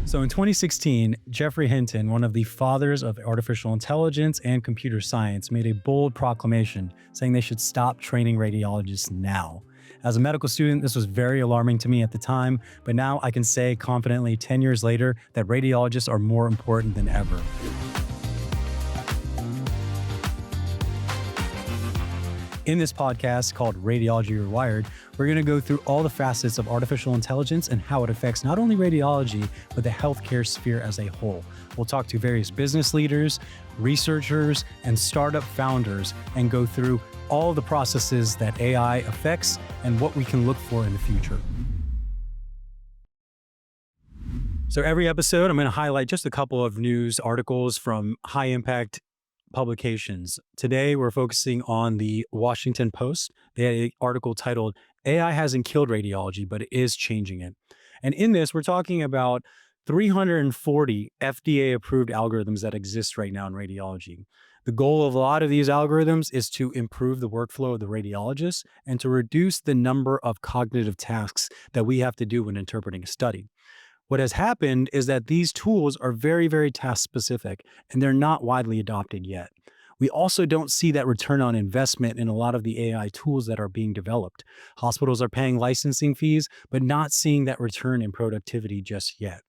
So in 2016, Geoffrey Hinton, one of the fathers of artificial intelligence and computer science, made a bold proclamation saying they should stop training radiologists now. As a medical student, this was very alarming to me at the time, but now I can say confidently 10 years later that radiologists are more important than ever. In this podcast called Radiology Rewired, we're going to go through all the facets of artificial intelligence and how it affects not only radiology, but the healthcare sphere as a whole. We'll talk to various business leaders, researchers, and startup founders and go through all the processes that AI affects and what we can look for in the future. So every episode, I'm going to highlight just a couple of news articles from high impact publications. Today, we're focusing on the Washington Post. They had an article titled, AI hasn't killed radiology, but it is changing it. And in this, we're talking about 340 FDA-approved algorithms that exist right now in radiology. The goal of a lot of these algorithms is to improve the workflow of the radiologist and to reduce the number of cognitive tasks that we have to do when interpreting a study. What has happened is that these tools are very, very task specific, and they're not widely adopted yet. We also don't see that return on investment in a lot of the AI tools that are being developed. Hospitals are paying licensing fees, but not seeing that return in productivity just yet.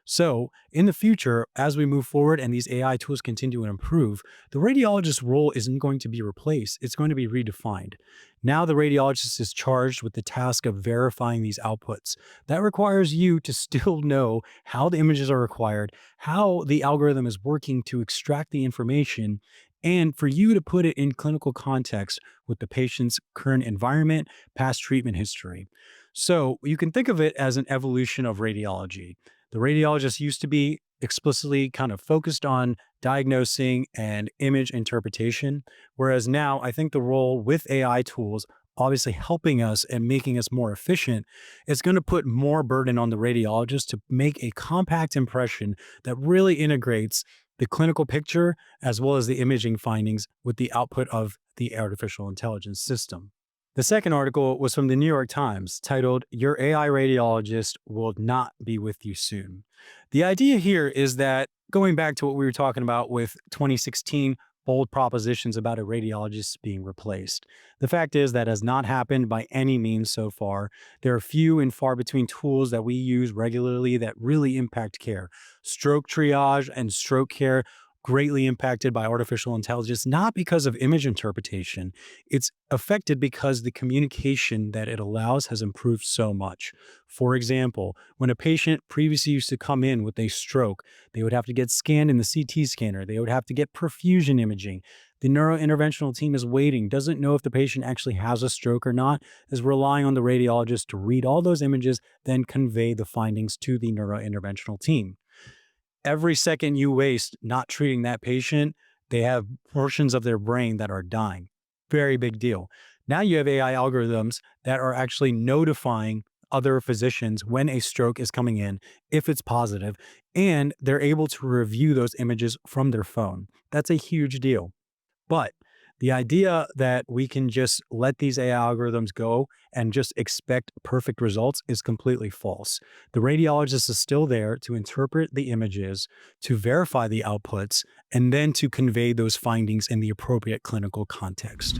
So in the future, as we move forward and these AI tools continue to improve, the radiologist's role isn't going to be replaced. It's going to be redefined. Now the radiologist is charged with the task of verifying these outputs. That requires you to still know how the images are required, how the algorithm is working to extract the information, and for you to put it in clinical context with the patient's current environment, past treatment history. So you can think of it as an evolution of radiology. The radiologist used to be explicitly kind of focused on diagnosing and image interpretation, whereas now I think the role with AI tools obviously helping us and making us more efficient, is going to put more burden on the radiologist to make a compact impression that really integrates the clinical picture as well as the imaging findings with the output of the artificial intelligence system. The second article was from the New York Times titled, "Your AI Radiologist Will Not Be With You Soon." The idea here is that going back to what we were talking about with 2016 bold propositions about a radiologist being replaced. The fact is that has not happened by any means so far. There are few and far between tools that we use regularly that really impact care. Stroke triage and stroke care greatly impacted by artificial intelligence, not because of image interpretation. It's affected because the communication that it allows has improved so much. For example, when a patient previously used to come in with a stroke, they would have to get scanned in the CT scanner. They would have to get perfusion imaging. The neurointerventional team is waiting, doesn't know if the patient actually has a stroke or not, is relying on the radiologist to read all those images, then convey the findings to the neurointerventional team. Every second you waste not treating that patient, they have portions of their brain that are dying. Very big deal. Now you have AI algorithms that are actually notifying other physicians when a stroke is coming in, if it's positive, and they're able to review those images from their phone. That's a huge deal. But the idea that we can just let these AI algorithms go and just expect perfect results is completely false. The radiologist is still there to interpret the images, to verify the outputs, and then to convey those findings in the appropriate clinical context.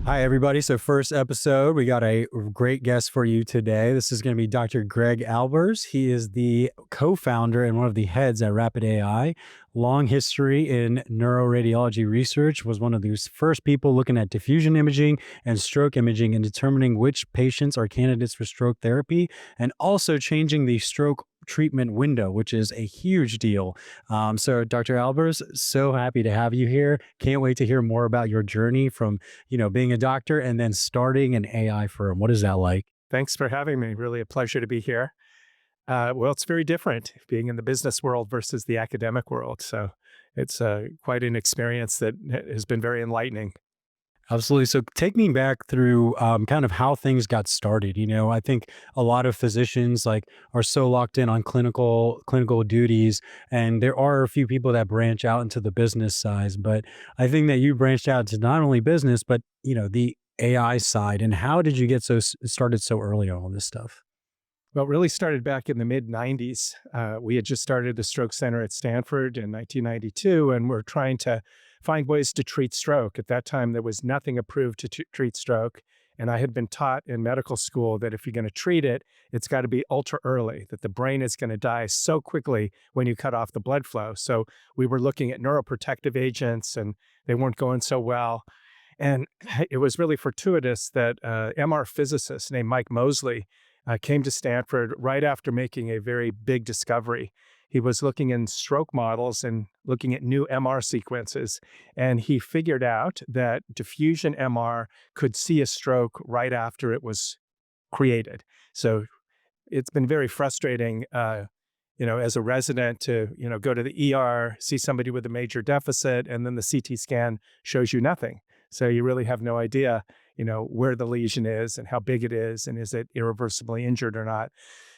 Hi, everybody. So first episode, we got a great guest for you today. This is going to be Dr. Greg Albers. He is the co-founder and one of the heads at RapidAI. Long history in neuroradiology research, was one of the first people looking at diffusion imaging and stroke imaging and determining which patients are candidates for stroke therapy, and also changing the stroke treatment window, which is a huge deal. So Dr. Albers, so happy to have you here. Can't wait to hear more about your journey from, being a doctor and then starting an AI firm. What is that like? Thanks for having me. Really a pleasure to be here. Well, it's very different being in the business world versus the academic world. So it's quite an experience that has been very enlightening. Absolutely. So take me back through kind of how things got started. I think a lot of physicians are so locked in on clinical duties, and there are a few people that branch out into the business side. But I think that you branched out to not only business, but the AI side. And how did you get started so early on all this stuff? Well, it really started back in the mid 90s. We had just started the stroke center at Stanford in 1992, and we're trying to find ways to treat stroke. At that time, there was nothing approved to treat stroke. And I had been taught in medical school that if you're going to treat it, it's got to be ultra early, that the brain is going to die so quickly when you cut off the blood flow. So we were looking at neuroprotective agents, and they weren't going so well. And it was really fortuitous that MR physicist named Mike Mosley came to Stanford right after making a very big discovery. He was looking in stroke models and looking at new MR sequences, and he figured out that diffusion MR could see a stroke right after it was created. So it's been very frustrating, as a resident to, go to the ER, see somebody with a major deficit, and then the CT scan shows you nothing. So you really have no idea, where the lesion is and how big it is, and is it irreversibly injured or not.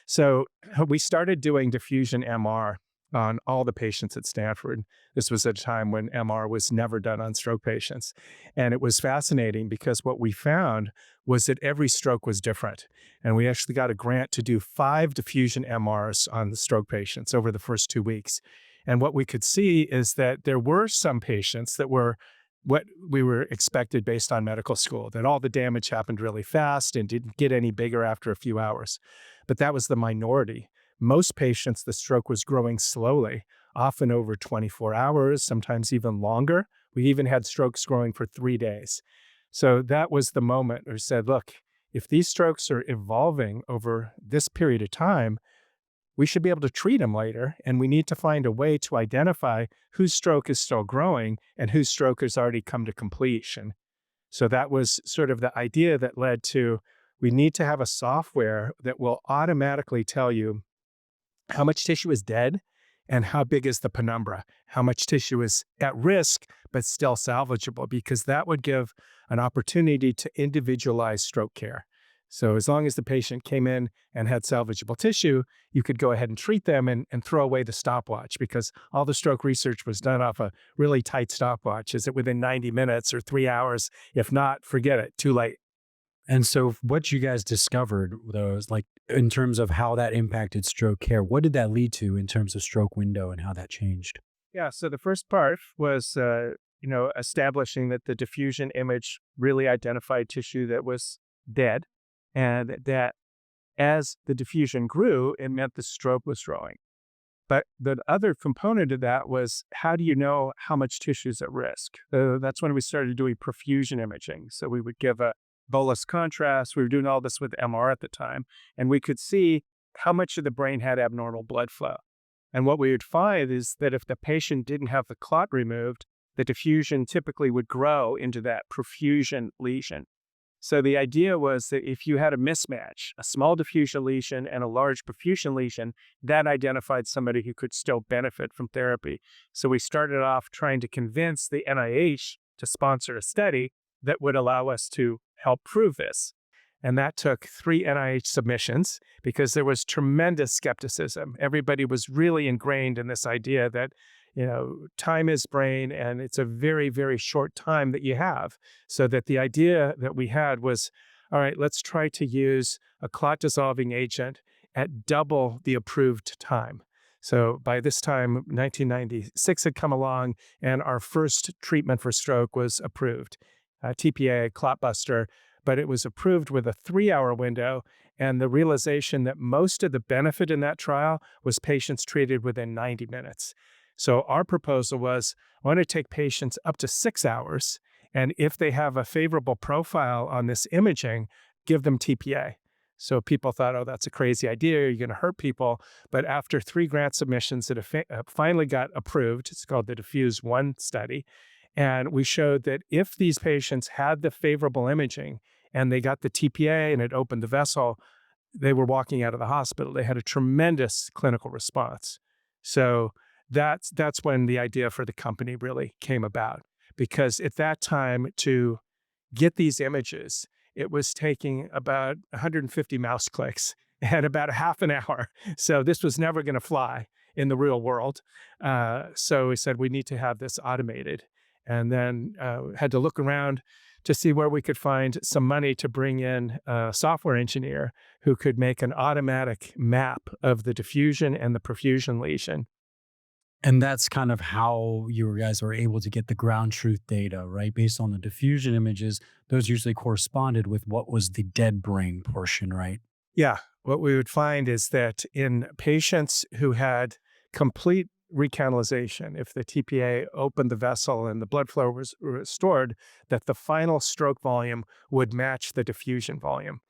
So we started doing diffusion MR on all the patients at Stanford. This was at a time when MR was never done on stroke patients. And it was fascinating because what we found was that every stroke was different. And we actually got a grant to do 5 diffusion MRs on the stroke patients over the first 2 weeks. And what we could see is that there were some patients that were what we were expected based on medical school, that all the damage happened really fast and didn't get any bigger after a few hours. But that was the minority. Most patients, the stroke was growing slowly, often over 24 hours, sometimes even longer. We even had strokes growing for 3 days. So that was the moment we said, look, if these strokes are evolving over this period of time, we should be able to treat them later, and we need to find a way to identify whose stroke is still growing and whose stroke has already come to completion. So that was sort of the idea that led to, we need to have a software that will automatically tell you how much tissue is dead and how big is the penumbra, how much tissue is at risk but still salvageable, because that would give an opportunity to individualize stroke care. So as long as the patient came in and had salvageable tissue, you could go ahead and treat them and throw away the stopwatch, because all the stroke research was done off a really tight stopwatch. Is it within 90 minutes or 3 hours? If not, forget it, too late. And so what you guys discovered, though, is like in terms of how that impacted stroke care, what did that lead to in terms of stroke window and how that changed? Yeah, so the first part was, establishing that the diffusion image really identified tissue that was dead, and that as the diffusion grew, it meant the stroke was growing. But the other component of that was, how do you know how much tissue is at risk? That's when we started doing perfusion imaging. So we would give a bolus contrast. We were doing all this with MR at the time, and we could see how much of the brain had abnormal blood flow. And what we would find is that if the patient didn't have the clot removed, the diffusion typically would grow into that perfusion lesion. So the idea was that if you had a mismatch, a small diffusion lesion and a large perfusion lesion, that identified somebody who could still benefit from therapy. So we started off trying to convince the NIH to sponsor a study that would allow us to help prove this. And that took 3 NIH submissions because there was tremendous skepticism. Everybody was really ingrained in this idea that, time is brain, and it's a very, very short time that you have. So that the idea that we had was, all right, let's try to use a clot dissolving agent at double the approved time. So by this time, 1996 had come along, and our first treatment for stroke was approved, TPA, clot buster, but it was approved with a 3-hour window, and the realization that most of the benefit in that trial was patients treated within 90 minutes. So our proposal was, I want to take patients up to 6 hours, and if they have a favorable profile on this imaging, give them TPA. So people thought, oh, that's a crazy idea, you're going to hurt people. But after 3 grant submissions that finally got approved, it's called the diffuse-1 study, and we showed that if these patients had the favorable imaging and they got the TPA and it opened the vessel, they were walking out of the hospital. They had a tremendous clinical response. So that's when the idea for the company really came about. Because at that time, to get these images, it was taking about 150 mouse clicks and about a half an hour. So this was never going to fly in the real world. So we said, we need to have this automated. And then had to look around to see where we could find some money to bring in a software engineer who could make an automatic map of the diffusion and the perfusion lesion. And that's kind of how you guys were able to get the ground truth data, right? Based on the diffusion images, those usually corresponded with what was the dead brain portion, right? Yeah, what we would find is that in patients who had complete recanalization, if the TPA opened the vessel and the blood flow was restored, that the final stroke volume would match the diffusion volume.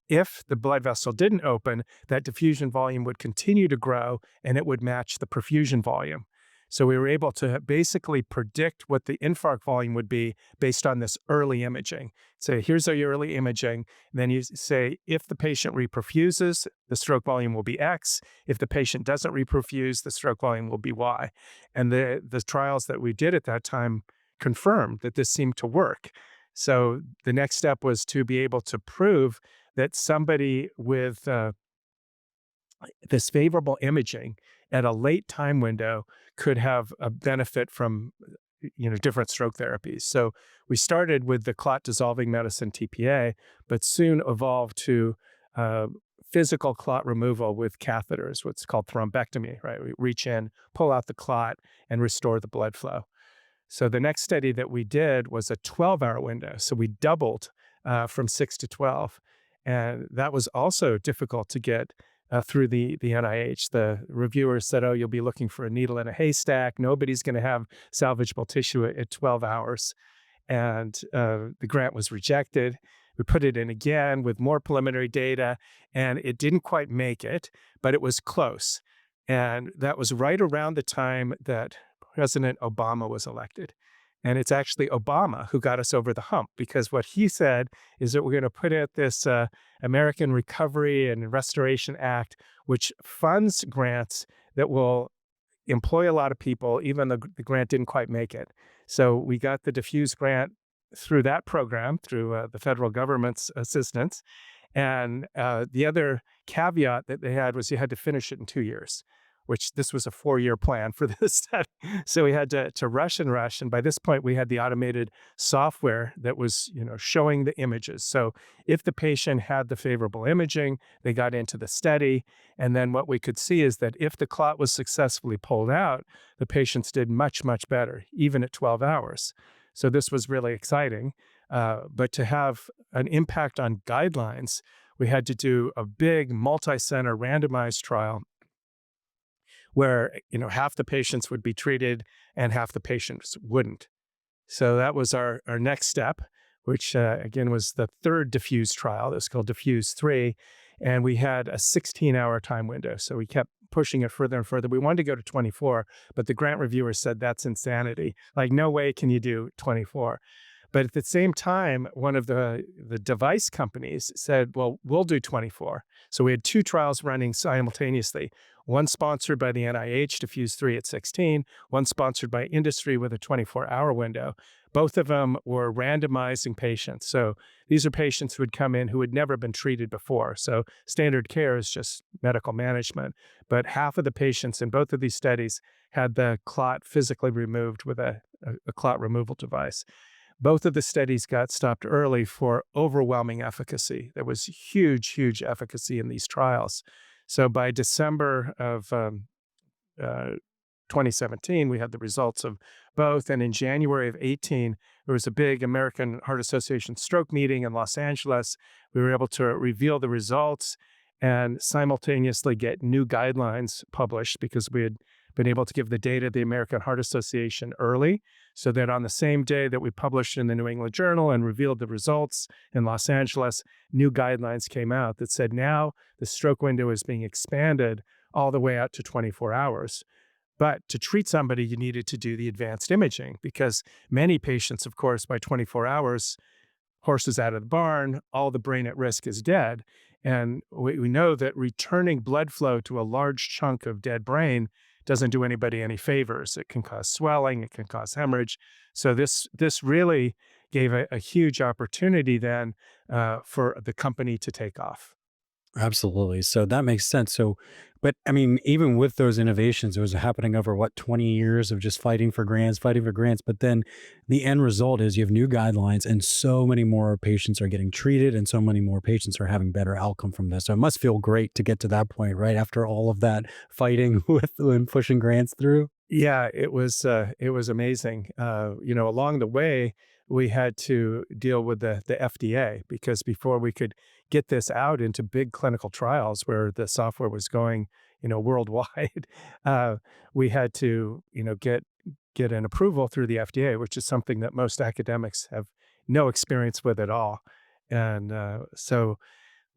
If the blood vessel didn't open, that diffusion volume would continue to grow and it would match the perfusion volume. So we were able to basically predict what the infarct volume would be based on this early imaging. So here's our early imaging. And then you say, if the patient reperfuses, the stroke volume will be X. If the patient doesn't reperfuse, the stroke volume will be Y. And the trials that we did at that time confirmed that this seemed to work. So the next step was to be able to prove that somebody with this favorable imaging at a late time window could have a benefit from different stroke therapies. So we started with the clot dissolving medicine TPA, but soon evolved to physical clot removal with catheters, what's called thrombectomy, right? We reach in, pull out the clot, and restore the blood flow. So the next study that we did was a 12-hour window. So we doubled from 6 to 12. And that was also difficult to get through the NIH. The reviewers said, oh, you'll be looking for a needle in a haystack. Nobody's going to have salvageable tissue at 12 hours. And the grant was rejected. We put it in again with more preliminary data, and it didn't quite make it, but it was close. And that was right around the time that President Obama was elected. And it's actually Obama who got us over the hump, because what he said is that we're going to put out this American Recovery and Restoration Act, which funds grants that will employ a lot of people, even though the grant didn't quite make it. So we got the Diffuse grant through that program, through the federal government's assistance. And the other caveat that they had was you had to finish it in 2 years, which this was a 4-year plan for this study. So we had to rush and rush. And by this point, we had the automated software that was, showing the images. So if the patient had the favorable imaging, they got into the study. And then what we could see is that if the clot was successfully pulled out, the patients did much, much better, even at 12 hours. So this was really exciting. But to have an impact on guidelines, we had to do a big multi-center randomized trial where half the patients would be treated and half the patients wouldn't. So that was our next step, which again was the third diffuse trial. It was called Diffuse 3, and we had a 16-hour time window. So we kept pushing it further and further. We wanted to go to 24, but the grant reviewers said that's insanity. Like, no way can you do 24. But at the same time, one of the device companies said, well, we'll do 24. So we had 2 trials running simultaneously, one sponsored by the NIH, Diffuse 3 at 16, one sponsored by industry with a 24-hour window. Both of them were randomizing patients. So these are patients who would come in who had never been treated before. So standard care is just medical management. But half of the patients in both of these studies had the clot physically removed with a clot removal device. Both of the studies got stopped early for overwhelming efficacy. There was huge, huge efficacy in these trials. So by December of 2017, we had the results of both. And in January of 18, there was a big American Heart Association stroke meeting in Los Angeles. We were able to reveal the results and simultaneously get new guidelines published, because we had been able to give the data to the American Heart Association early, so that on the same day that we published in the New England Journal and revealed the results in Los Angeles, new guidelines came out that said now the stroke window is being expanded all the way out to 24 hours. But to treat somebody, you needed to do the advanced imaging, because many patients, of course, by 24 hours, horse is out of the barn, all the brain at risk is dead. And we know that returning blood flow to a large chunk of dead brain doesn't do anybody any favors. It can cause swelling, it can cause hemorrhage. So this really gave a huge opportunity then for the company to take off. Absolutely. So that makes sense. So But I mean, even with those innovations, it was happening over what, 20 years of just fighting for grants, fighting for grants. But then the end result is you have new guidelines and so many more patients are getting treated and so many more patients are having better outcome from this. So it must feel great to get to that point, right? After all of that fighting with and pushing grants through. Yeah, it was amazing. Along the way, we had to deal with the FDA because before we could get this out into big clinical trials where the software was going, worldwide, uh, we had to, get an approval through the FDA, which is something that most academics have no experience with at all. And so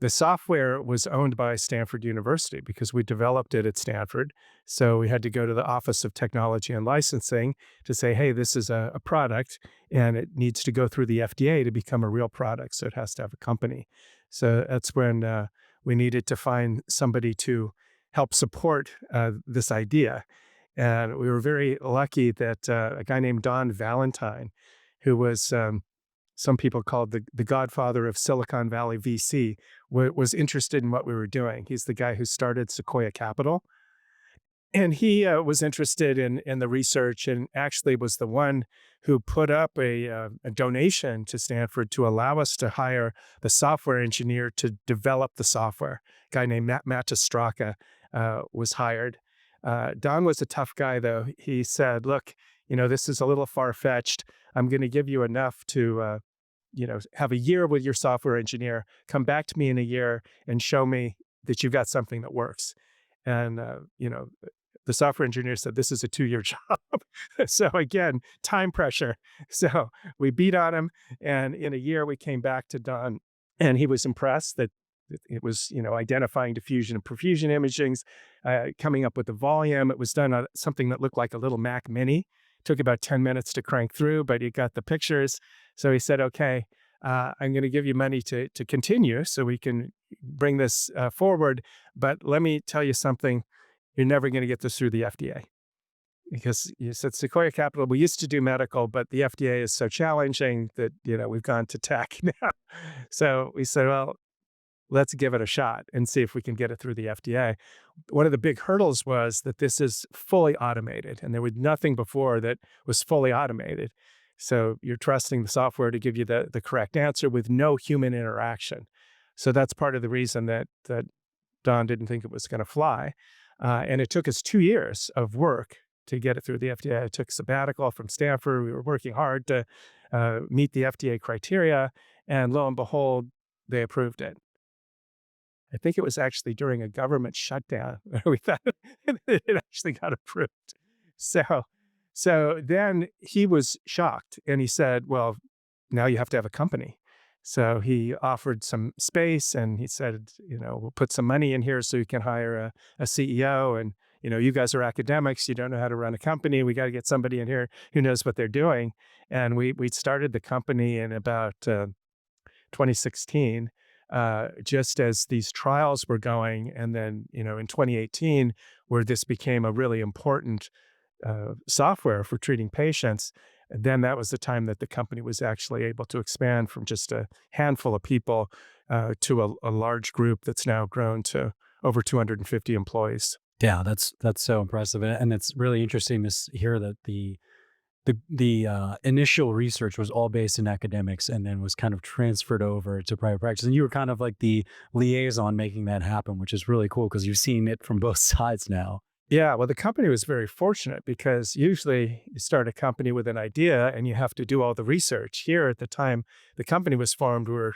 the software was owned by Stanford University because we developed it at Stanford. So we had to go to the Office of Technology and Licensing to say, hey, this is a product and it needs to go through the FDA to become a real product. So it has to have a company. So that's when we needed to find somebody to help support this idea. And we were very lucky that a guy named Don Valentine, who was some people called the godfather of Silicon Valley VC, was interested in what we were doing. He's the guy who started Sequoia Capital. And he was interested in the research and actually was the one who put up a donation to Stanford to allow us to hire the software engineer to develop the software. A guy named Matt Straka was hired. Don was a tough guy, though. He said, look, this is a little far-fetched. I'm going to give you enough to have a year with your software engineer, come back to me in a year and show me that you've got something that works. And, the software engineer said, this is a 2-year job. So again, time pressure. So we beat on him. And in a year, we came back to Don and he was impressed that it was, identifying diffusion and perfusion imagings, coming up with the volume. It was done on something that looked like a little Mac Mini. Took about 10 minutes to crank through, but he got the pictures. So he said, okay, I'm going to give you money to continue so we can bring this forward. But let me tell you something. You're never going to get this through the FDA. Because you said Sequoia Capital, we used to do medical, but the FDA is so challenging that, we've gone to tech now. So we said, well, let's give it a shot and see if we can get it through the FDA. One of the big hurdles was that this is fully automated, and there was nothing before that was fully automated. So you're trusting the software to give you the correct answer with no human interaction. So that's part of the reason that Don didn't think it was going to fly. And it took us 2 years of work to get it through the FDA. I took sabbatical from Stanford. We were working hard to meet the FDA criteria, and lo and behold, they approved it. I think it was actually during a government shutdown where we thought it actually got approved. So, so then he was shocked and he said, well, now you have to have a company. So he offered some space and he said, we'll put some money in here so you can hire a CEO. And, you guys are academics. You don't know how to run a company. We got to get somebody in here who knows what they're doing. And we started the company in about 2016. Just as these trials were going. And then, in 2018, where this became a really important software for treating patients, then that was the time that the company was actually able to expand from just a handful of people to a large group that's now grown to over 250 employees. Yeah, that's so impressive. And it's really interesting to hear that the initial research was all based in academics and then was kind of transferred over to private practice. And you were kind of like the liaison making that happen, which is really cool because you've seen it from both sides now. Yeah, well, the company was very fortunate because usually you start a company with an idea and you have to do all the research. Here at the time the company was formed, we're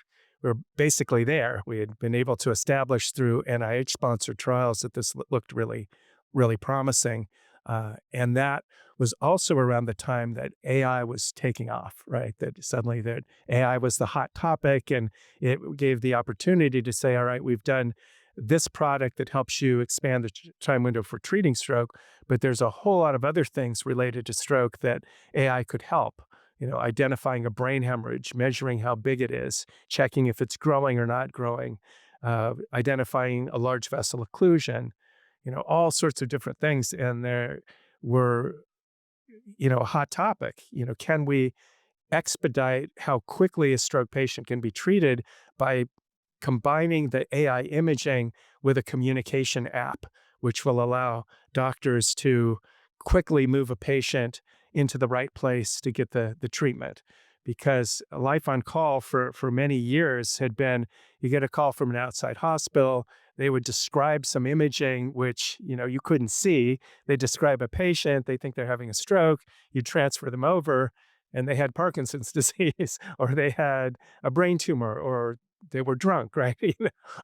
basically there. We had been able to establish through NIH-sponsored trials that this looked really, really promising. And that was also around the time that AI was taking off, right? That suddenly that AI was the hot topic and it gave the opportunity to say, all right, we've done this product that helps you expand the time window for treating stroke, but there's a whole lot of other things related to stroke that AI could help. Identifying a brain hemorrhage, measuring how big it is, checking if it's growing or not growing, identifying a large vessel occlusion, all sorts of different things. And there were, a hot topic. Can we expedite how quickly a stroke patient can be treated by combining the AI imaging with a communication app which will allow doctors to quickly move a patient into the right place to get the treatment. Because life on call for many years had been, you get a call from an outside hospital, they would describe some imaging which you couldn't see. They describe a patient, they think they're having a stroke, you transfer them over, and they had Parkinson's disease, or they had a brain tumor, or they were drunk, right?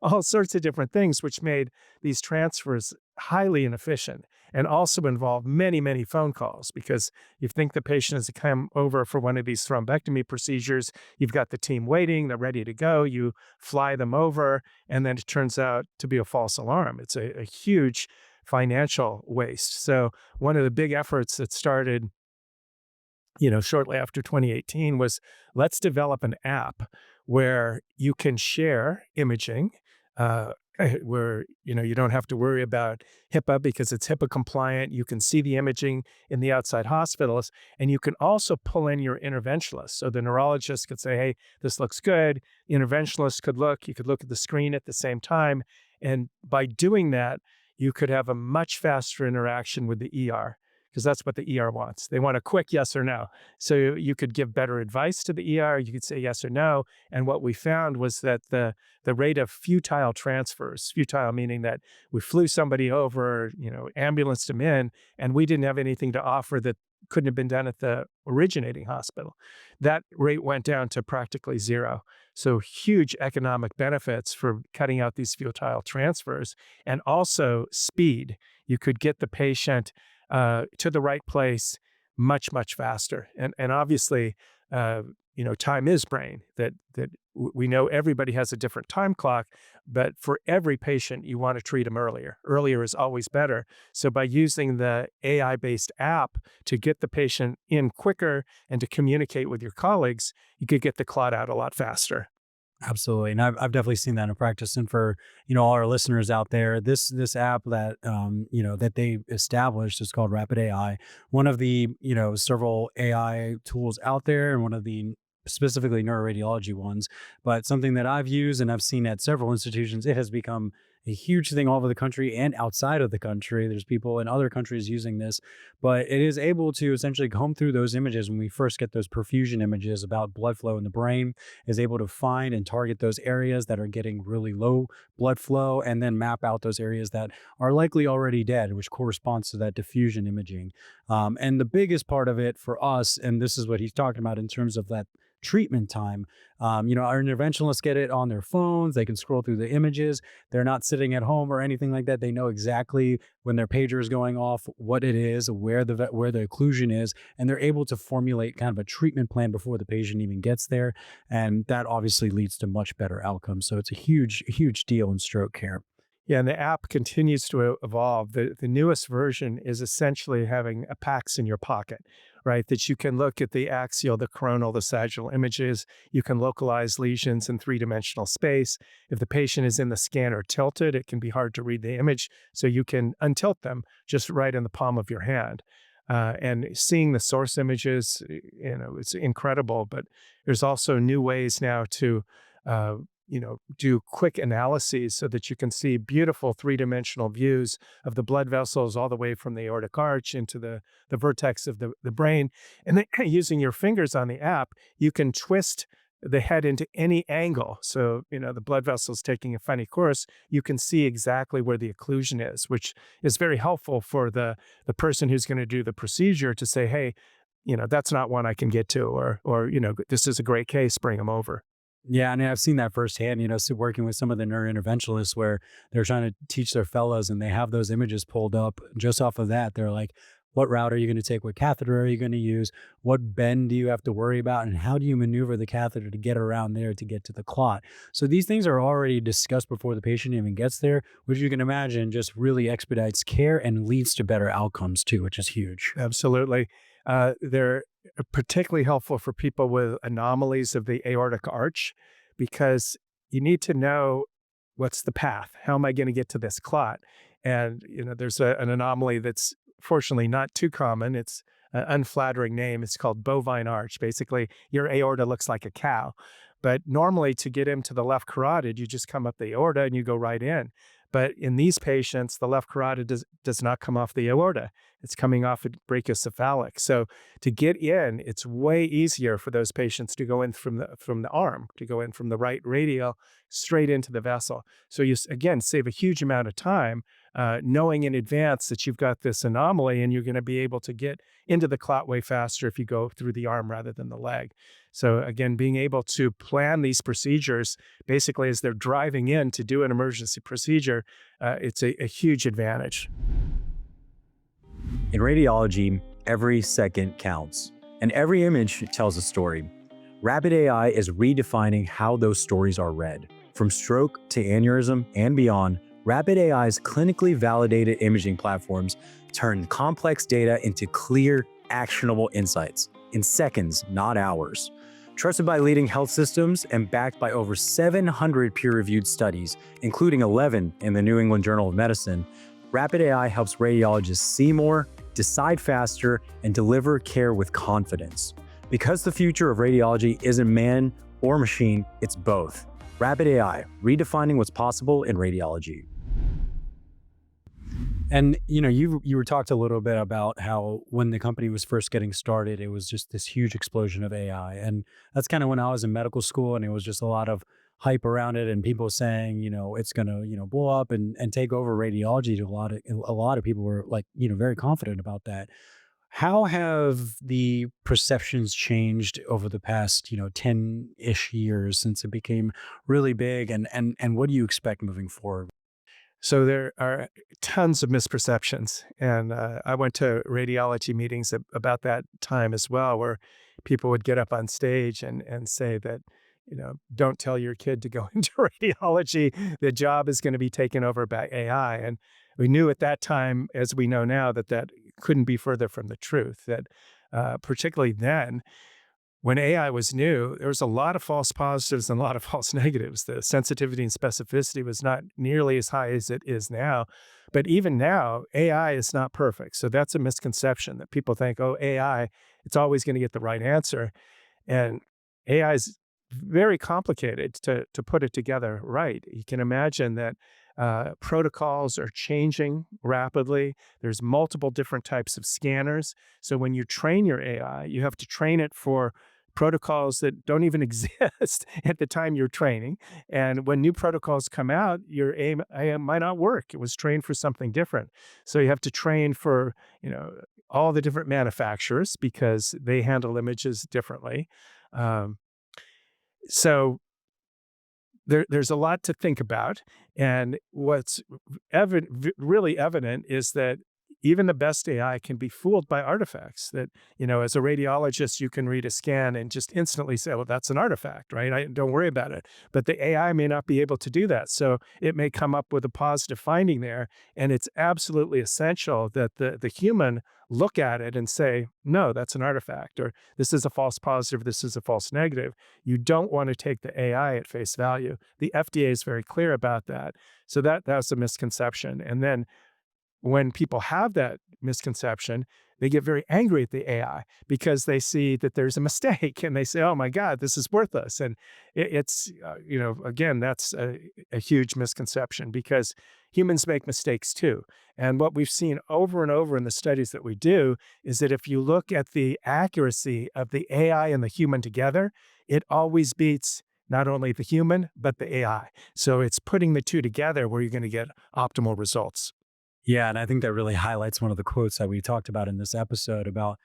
All sorts of different things, which made these transfers highly inefficient and also involved many, many phone calls, because you think the patient has come over for one of these thrombectomy procedures, you've got the team waiting, they're ready to go, you fly them over, and then it turns out to be a false alarm. It's a huge financial waste. So one of the big efforts that started shortly after 2018 was, let's develop an app where you can share imaging, where you don't have to worry about HIPAA because it's HIPAA compliant. You can see the imaging in the outside hospitals, and you can also pull in your interventionalist. So the neurologist could say, "Hey, this looks good." The interventionalist could look. You could look at the screen at the same time, and by doing that, you could have a much faster interaction with the ER, because that's what the ER wants. They want a quick yes or no. So you could give better advice to the ER. You could say yes or no. And what we found was that the rate of futile transfers, futile meaning that we flew somebody over, ambulanced them in, and we didn't have anything to offer that couldn't have been done at the originating hospital. That rate went down to practically zero. So huge economic benefits for cutting out these futile transfers, and also speed. You could get the patient to the right place much, much faster. And obviously, time is brain. That we know everybody has a different time clock, but for every patient, you want to treat them earlier. Earlier is always better. So by using the AI-based app to get the patient in quicker and to communicate with your colleagues, you could get the clot out a lot faster. Absolutely. And I've definitely seen that in practice. And for, all our listeners out there, this app that, that they established is called RapidAI, one of the, several AI tools out there, and one of the specifically neuroradiology ones, but something that I've used and I've seen at several institutions. It has become a huge thing all over the country and outside of the country. There's people in other countries using this, but it is able to essentially comb through those images when we first get those perfusion images about blood flow in the brain, is able to find and target those areas that are getting really low blood flow, and then map out those areas that are likely already dead, which corresponds to that diffusion imaging. And the biggest part of it for us, and this is what he's talking about in terms of that treatment time. Our interventionalists get it on their phones. They can scroll through the images. They're not sitting at home or anything like that. They know exactly when their pager is going off, what it is, where the occlusion is, and they're able to formulate kind of a treatment plan before the patient even gets there. And that obviously leads to much better outcomes. So it's a huge, huge deal in stroke care. Yeah, and the app continues to evolve. The newest version is essentially having a PACS in your pocket, right? That you can look at the axial, the coronal, the sagittal images. You can localize lesions in three-dimensional space. If the patient is in the scanner tilted, it can be hard to read the image, so you can untilt them just right in the palm of your hand. And seeing the source images, it's incredible. But there's also new ways now to do quick analyses so that you can see beautiful three-dimensional views of the blood vessels all the way from the aortic arch into the vertex of the brain. And then using your fingers on the app, you can twist the head into any angle. So, the blood vessel's taking a funny course, you can see exactly where the occlusion is, which is very helpful for the person who's going to do the procedure to say, hey, that's not one I can get to, or this is a great case, bring them over. Yeah, and I've seen that firsthand, so working with some of the neurointerventionalists where they're trying to teach their fellows and they have those images pulled up just off of that. They're like, what route are you going to take? What catheter are you going to use? What bend do you have to worry about? And how do you maneuver the catheter to get around there to get to the clot? So these things are already discussed before the patient even gets there, which you can imagine just really expedites care and leads to better outcomes too, which is huge. Absolutely. They're particularly helpful for people with anomalies of the aortic arch, because you need to know what's the path. How am I going to get to this clot? And, there's an anomaly that's fortunately not too common. It's an unflattering name. It's called bovine arch. Basically, your aorta looks like a cow. But normally to get into the left carotid, you just come up the aorta and you go right in. But in these patients, the left carotid does not come off the aorta. It's coming off a brachiocephalic. So to get in, it's way easier for those patients to go in from the arm, to go in from the right radial straight into the vessel. So you, again, save a huge amount of time knowing in advance that you've got this anomaly and you're going to be able to get into the clot way faster if you go through the arm rather than the leg. So again, being able to plan these procedures basically as they're driving in to do an emergency procedure, it's a huge advantage. In radiology, every second counts, and every image tells a story. RapidAI is redefining how those stories are read. From stroke to aneurysm and beyond, RapidAI's clinically validated imaging platforms turn complex data into clear, actionable insights in seconds, not hours. Trusted by leading health systems and backed by over 700 peer-reviewed studies, including 11 in the New England Journal of Medicine, RapidAI helps radiologists see more, decide faster, and deliver care with confidence. Because the future of radiology isn't man or machine, it's both. RapidAI, redefining what's possible in radiology. And you were talked a little bit about how when the company was first getting started, it was just this huge explosion of AI. And that's kind of when I was in medical school, and it was just a lot of hype around it and people saying, it's going to, blow up and take over radiology. To a lot of people were like, very confident about that. How have the perceptions changed over the past, 10-ish years since it became really big? And what do you expect moving forward? So there are tons of misperceptions. And I went to radiology meetings about that time as well, where people would get up on stage and say that, don't tell your kid to go into radiology. The job is going to be taken over by AI. And we knew at that time, as we know now, that couldn't be further from the truth, that particularly then, when AI was new, there was a lot of false positives and a lot of false negatives. The sensitivity and specificity was not nearly as high as it is now. But even now, AI is not perfect. So that's a misconception that people think, oh, AI, it's always going to get the right answer. And AI is very complicated to put it together right. You can imagine that protocols are changing rapidly. There's multiple different types of scanners. So when you train your AI, you have to train it for protocols that don't even exist at the time you're training. And when new protocols come out, your AI might not work. It was trained for something different. So you have to train for, all the different manufacturers because they handle images differently. So there's a lot to think about. And what's really evident is that even the best AI can be fooled by artifacts that, as a radiologist, you can read a scan and just instantly say, well, that's an artifact, right? Don't worry about it. But the AI may not be able to do that. So it may come up with a positive finding there. And it's absolutely essential that the human look at it and say, no, that's an artifact, or this is a false positive, this is a false negative. You don't want to take the AI at face value. The FDA is very clear about that. So that's a misconception. And then when people have that misconception, they get very angry at the AI because they see that there's a mistake and they say, oh my God, this is worthless. And it's, again, that's a huge misconception because humans make mistakes too. And what we've seen over and over in the studies that we do is that if you look at the accuracy of the AI and the human together, it always beats not only the human, but the AI. So it's putting the two together where you're going to get optimal results. Yeah, and I think that really highlights one of the quotes that we talked about in this episode about,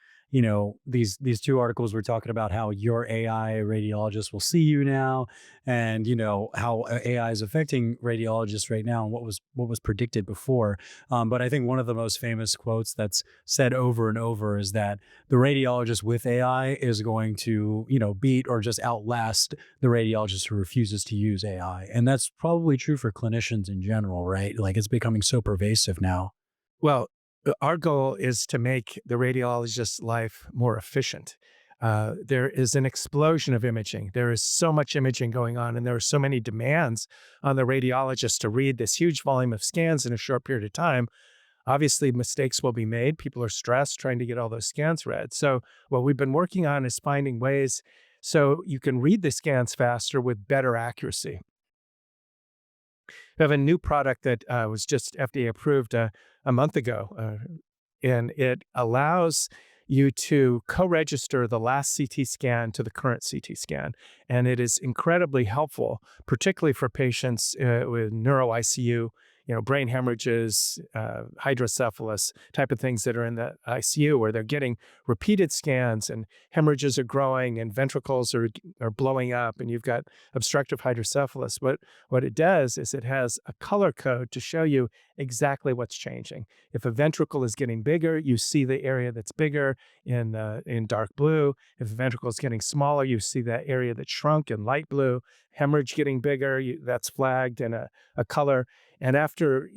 these two articles we're talking about how your AI radiologist will see you now, and how AI is affecting radiologists right now and what was predicted before. But I think one of the most famous quotes that's said over and over is that the radiologist with AI is going to, beat or just outlast the radiologist who refuses to use AI. And that's probably true for clinicians in general, right? Like it's becoming so pervasive now. Well, our goal is to make the radiologist's life more efficient. There is an explosion of imaging. There is so much imaging going on, and there are so many demands on the radiologist to read this huge volume of scans in a short period of time. Obviously, mistakes will be made. People are stressed trying to get all those scans read. So what we've been working on is finding ways so you can read the scans faster with better accuracy. We have a new product that was just FDA approved a month ago, and it allows you to co-register the last CT scan to the current CT scan. And it is incredibly helpful, particularly for patients with neuro ICU, brain hemorrhages, hydrocephalus, type of things that are in the ICU where they're getting repeated scans and hemorrhages are growing and ventricles are blowing up and you've got obstructive hydrocephalus. What it does is it has a color code to show you exactly what's changing. If a ventricle is getting bigger, you see the area that's bigger in dark blue. If the ventricle is getting smaller, you see that area that shrunk in light blue. Hemorrhage getting bigger, that's flagged in a color. And after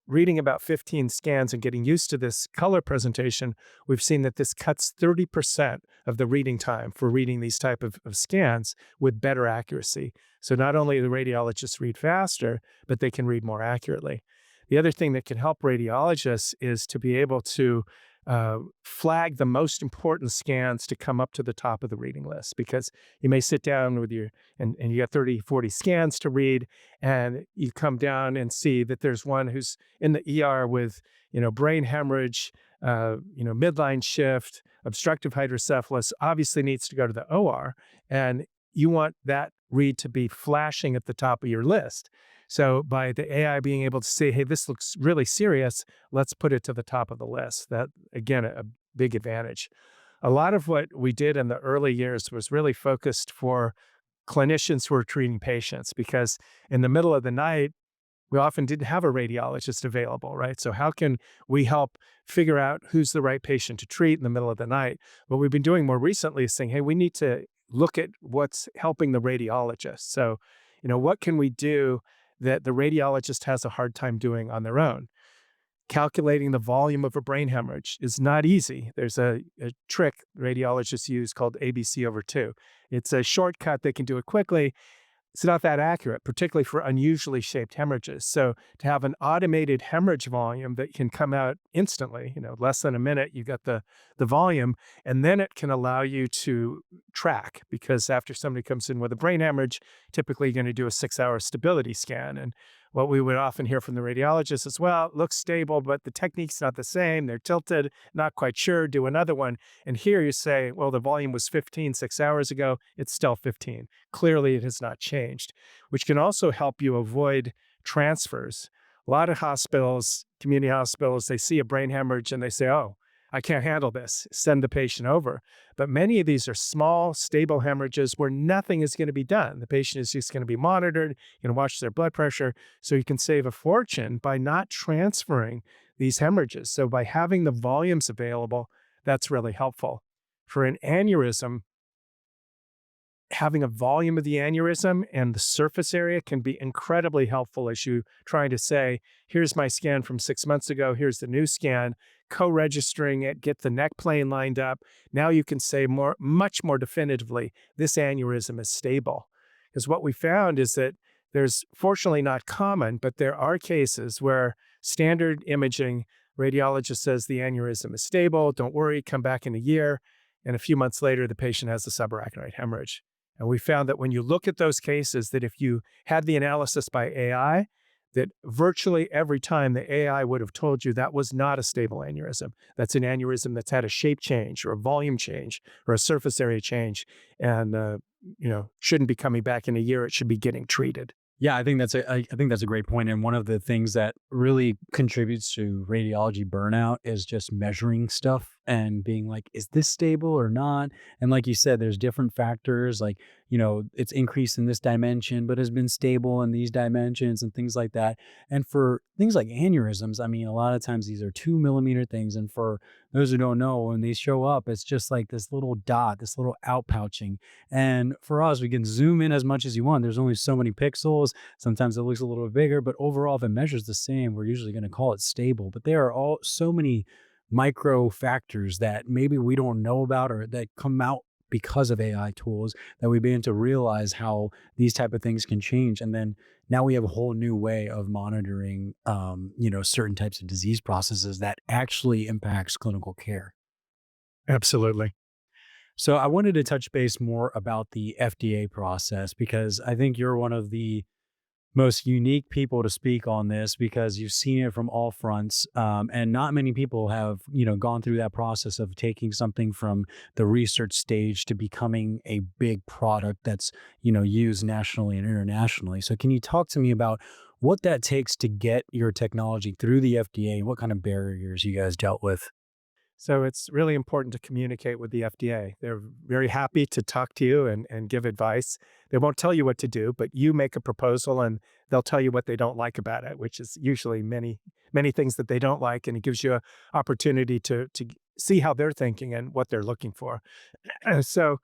reading about 15 scans and getting used to this color presentation, we've seen that this cuts 30% of the reading time for reading these type of scans with better accuracy. So not only do the radiologists read faster, but they can read more accurately. The other thing that can help radiologists is to be able to flag the most important scans to come up to the top of the reading list, because you may sit down with and you got 30, 40 scans to read, and you come down and see that there's one who's in the ER with, brain hemorrhage, midline shift, obstructive hydrocephalus, obviously needs to go to the OR, and you want that read to be flashing at the top of your list. So by the AI being able to say, hey, this looks really serious, let's put it to the top of the list. That, again, a big advantage. A lot of what we did in the early years was really focused for clinicians who are treating patients, because in the middle of the night, we often didn't have a radiologist available, right? So how can we help figure out who's the right patient to treat in the middle of the night? What we've been doing more recently is saying, hey, we need to look at what's helping the radiologist. So, what can we do that the radiologist has a hard time doing on their own? Calculating the volume of a brain hemorrhage is not easy. There's a trick radiologists use called ABC/2. It's a shortcut. They can do it quickly. It's not that accurate, particularly for unusually shaped hemorrhages. So to have an automated hemorrhage volume that can come out instantly, less than a minute, you got the volume, and then it can allow you to track, because after somebody comes in with a brain hemorrhage, typically you're going to do a 6-hour stability scan. And what we would often hear from the radiologist is, well, it looks stable, but the technique's not the same. They're tilted, not quite sure, do another one. And here you say, well, the volume was 15 6 hours ago. It's still 15. Clearly, it has not changed, which can also help you avoid transfers. A lot of hospitals, community hospitals, they see a brain hemorrhage and they say, oh, I can't handle this, send the patient over. But many of these are small, stable hemorrhages where nothing is going to be done. The patient is just going to be monitored, watch their blood pressure. So you can save a fortune by not transferring these hemorrhages. So by having the volumes available, that's really helpful. For an aneurysm, having a volume of the aneurysm and the surface area can be incredibly helpful as you trying to say, here's my scan from 6 months ago, here's the new scan, co-registering it, get the neck plane lined up. Now you can say much more definitively, this aneurysm is stable. Because what we found is that there's, fortunately not common, but there are cases where standard imaging, radiologist says the aneurysm is stable, don't worry, come back in a year, and a few months later, the patient has a subarachnoid hemorrhage. And we found that when you look at those cases, that if you had the analysis by AI, that virtually every time the AI would have told you that was not a stable aneurysm. That's an aneurysm that's had a shape change or a volume change or a surface area change, and shouldn't be coming back in a year. It should be getting treated. Yeah, I think that's a great point. And one of the things that really contributes to radiology burnout is just measuring stuff and being like, is this stable or not? And like you said, there's different factors, like, it's increased in this dimension, but has been stable in these dimensions and things like that. And for things like aneurysms, I mean, a lot of times these are 2 millimeter things. And for those who don't know, when they show up, it's just like this little dot, this little outpouching. And for us, we can zoom in as much as you want. There's only so many pixels. Sometimes it looks a little bit bigger, but overall, if it measures the same, we're usually going to call it stable. But there are so many micro factors that maybe we don't know about or that come out because of AI tools that we begin to realize how these type of things can change. And then now we have a whole new way of monitoring, certain types of disease processes that actually impacts clinical care. Absolutely. So I wanted to touch base more about the FDA process, because I think you're one of the most unique people to speak on this because you've seen it from all fronts, and not many people have gone through that process of taking something from the research stage to becoming a big product that's used nationally and internationally. So can you talk to me about what that takes to get your technology through the FDA and what kind of barriers you guys dealt with? So it's really important to communicate with the FDA. They're very happy to talk to you and give advice. They won't tell you what to do, but you make a proposal and they'll tell you what they don't like about it, which is usually many things that they don't like. And it gives you an opportunity to see how they're thinking and what they're looking for. So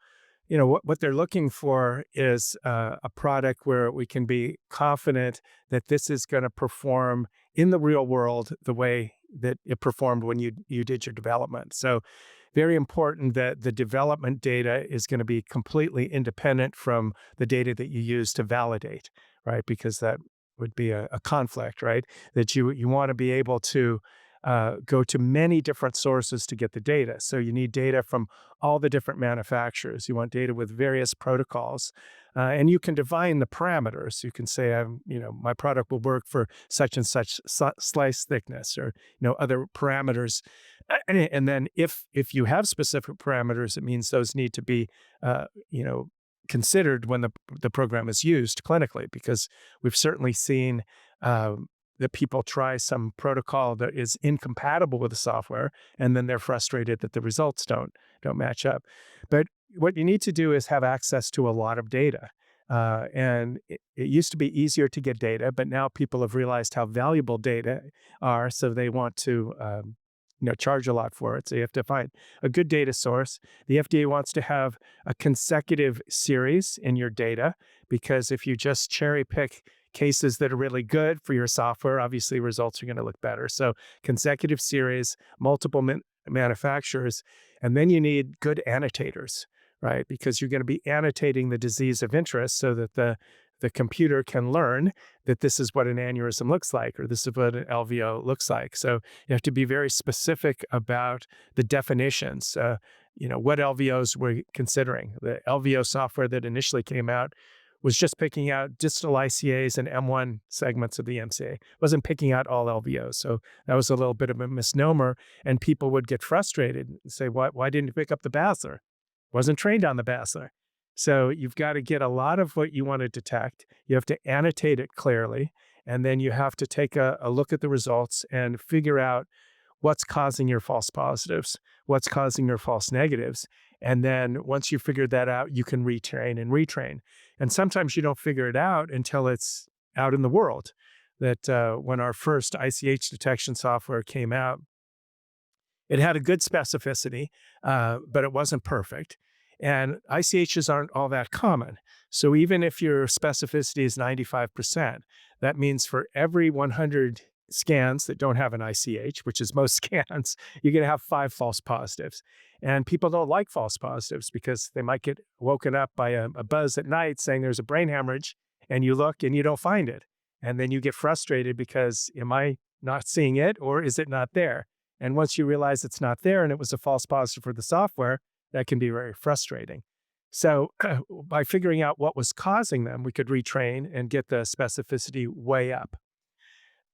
what they're looking for is a product where we can be confident that this is going to perform in the real world the way that it performed when you did your development. So very important that the development data is going to be completely independent from the data that you use to validate, right? Because that would be a conflict, right? That you want to be able to go to many different sources to get the data. So you need data from all the different manufacturers. You want data with various protocols, and you can define the parameters. You can say, my product will work for such and such slice thickness, or other parameters. And then if you have specific parameters, it means those need to be, considered when the program is used clinically, because we've certainly seen that people try some protocol that is incompatible with the software, and then they're frustrated that the results don't match up. But what you need to do is have access to a lot of data. And it used to be easier to get data, but now people have realized how valuable data are, so they want to charge a lot for it. So you have to find a good data source. The FDA wants to have a consecutive series in your data, because if you just cherry pick cases that are really good for your software, obviously results are going to look better. So consecutive series, multiple manufacturers, and then you need good annotators, right? Because you're going to be annotating the disease of interest so that the computer can learn that this is what an aneurysm looks like, or this is what an LVO looks like. So you have to be very specific about the definitions. What LVOs we're considering. The LVO software that initially came out was just picking out distal ICAs and M1 segments of the MCA. It wasn't picking out all LVOs. So that was a little bit of a misnomer, and people would get frustrated and say, why didn't you pick up the Basler? Wasn't trained on the Basler. So you've got to get a lot of what you want to detect. You have to annotate it clearly, and then you have to take a look at the results and figure out what's causing your false positives, what's causing your false negatives. And then once you figure that out, you can retrain and retrain. And sometimes you don't figure it out until it's out in the world. That when our first ICH detection software came out, it had a good specificity, but it wasn't perfect. And ICHs aren't all that common. So even if your specificity is 95%, that means for every 100 scans that don't have an ICH, which is most scans, you're going to have 5 false positives. And people don't like false positives because they might get woken up by a buzz at night saying there's a brain hemorrhage, and you look and you don't find it. And then you get frustrated because, am I not seeing it, or is it not there? And once you realize it's not there and it was a false positive for the software, that can be very frustrating. So by figuring out what was causing them, we could retrain and get the specificity way up.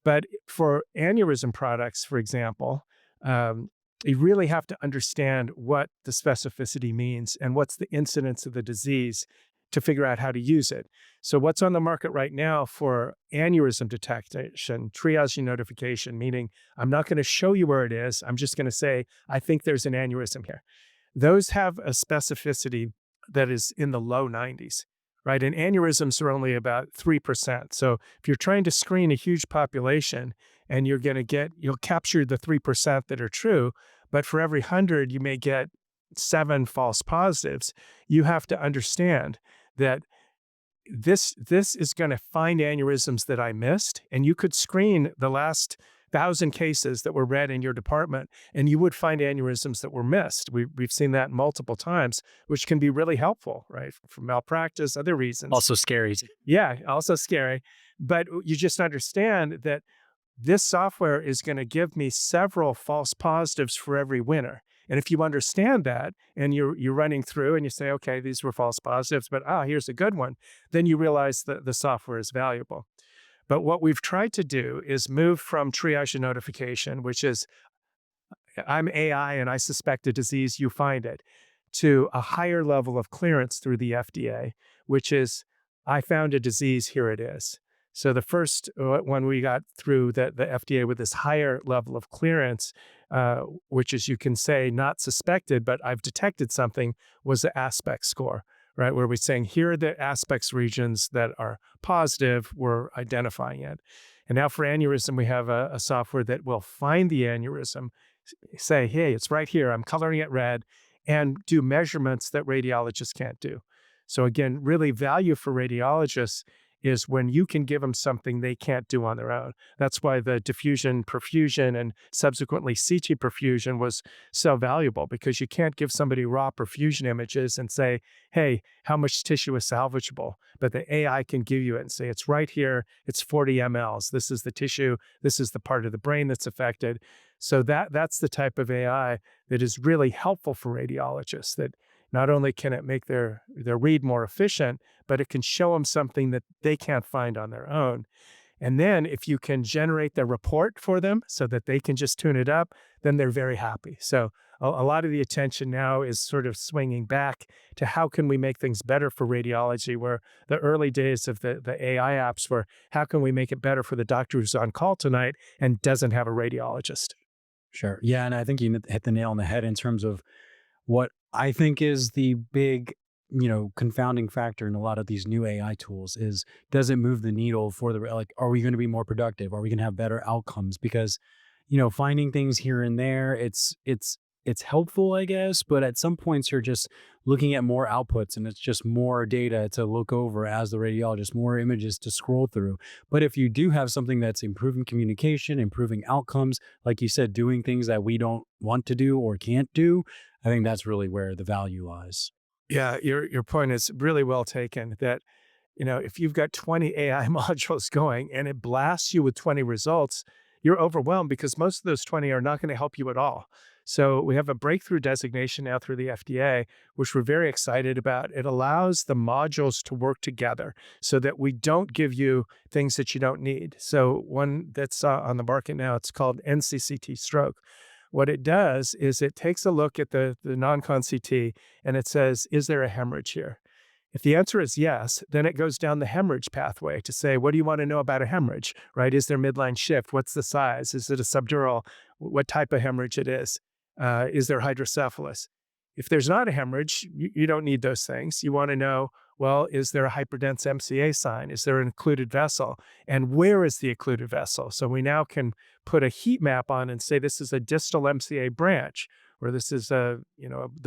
But for aneurysm products, for example, you really have to understand what the specificity means and what's the incidence of the disease to figure out how to use it. So what's on the market right now for aneurysm detection, triage and notification, meaning I'm not going to show you where it is. I'm just going to say, I think there's an aneurysm here. Those have a specificity that is in the low 90s, right? And aneurysms are only about 3%. So if you're trying to screen a huge population and you'll capture the 3% that are true, but for every 100, you may get 7 false positives. You have to understand that this is going to find aneurysms that I missed, and you could screen the last 1,000 cases that were read in your department, and you would find aneurysms that were missed. We've seen that multiple times, which can be really helpful, right? For malpractice, other reasons. Also scary. Yeah, also scary. But you just understand that this software is going to give me several false positives for every winner. And if you understand that and you're running through and you say, okay, these were false positives, but here's a good one, then you realize that the software is valuable. But what we've tried to do is move from triage and notification, which is I'm AI and I suspect a disease, you find it, to a higher level of clearance through the FDA, which is I found a disease, here it is. So the first one we got through the FDA with this higher level of clearance, which is you can say not suspected, but I've detected something, was the aspect score, right? Where we're saying here are the aspects regions that are positive, we're identifying it. And now for aneurysm, we have a software that will find the aneurysm, say, hey, it's right here, I'm coloring it red, and do measurements that radiologists can't do. So again, really value for radiologists is when you can give them something they can't do on their own. That's why the diffusion-perfusion and subsequently CT perfusion was so valuable, because you can't give somebody raw perfusion images and say, hey, how much tissue is salvageable? But the AI can give you it and say, it's right here, it's 40 mLs. This is the tissue, this is the part of the brain that's affected. So that's the type of AI that is really helpful for radiologists, that not only can it make their read more efficient, but it can show them something that they can't find on their own. And then if you can generate the report for them so that they can just tune it up, then they're very happy. So a lot of the attention now is sort of swinging back to how can we make things better for radiology, where the early days of the AI apps were, how can we make it better for the doctor who's on call tonight and doesn't have a radiologist? Sure. Yeah. And I think you hit the nail on the head in terms of what I think is the big, confounding factor in a lot of these new AI tools is, does it move the needle for like, are we going to be more productive? Are we going to have better outcomes? Because, finding things here and there, it's helpful, I guess, but at some points you're just looking at more outputs and it's just more data to look over as the radiologist, more images to scroll through. But if you do have something that's improving communication, improving outcomes, like you said, doing things that we don't want to do or can't do, I think that's really where the value lies. Yeah, your point is really well taken, that if you've got 20 AI modules going and it blasts you with 20 results, you're overwhelmed because most of those 20 are not going to help you at all. So we have a breakthrough designation now through the FDA, which we're very excited about. It allows the modules to work together so that we don't give you things that you don't need. So one that's on the market now, it's called NCCT Stroke. What it does is it takes a look at the non-con CT and it says, is there a hemorrhage here? If the answer is yes, then it goes down the hemorrhage pathway to say, what do you want to know about a hemorrhage, right? Is there midline shift? What's the size? Is it a subdural? What type of hemorrhage it is? Is there hydrocephalus? If there's not a hemorrhage, you don't need those things. You want to know, well, is there a hyperdense MCA sign? Is there an occluded vessel? And where is the occluded vessel? So we now can put a heat map on and say this is a distal MCA branch, or this is the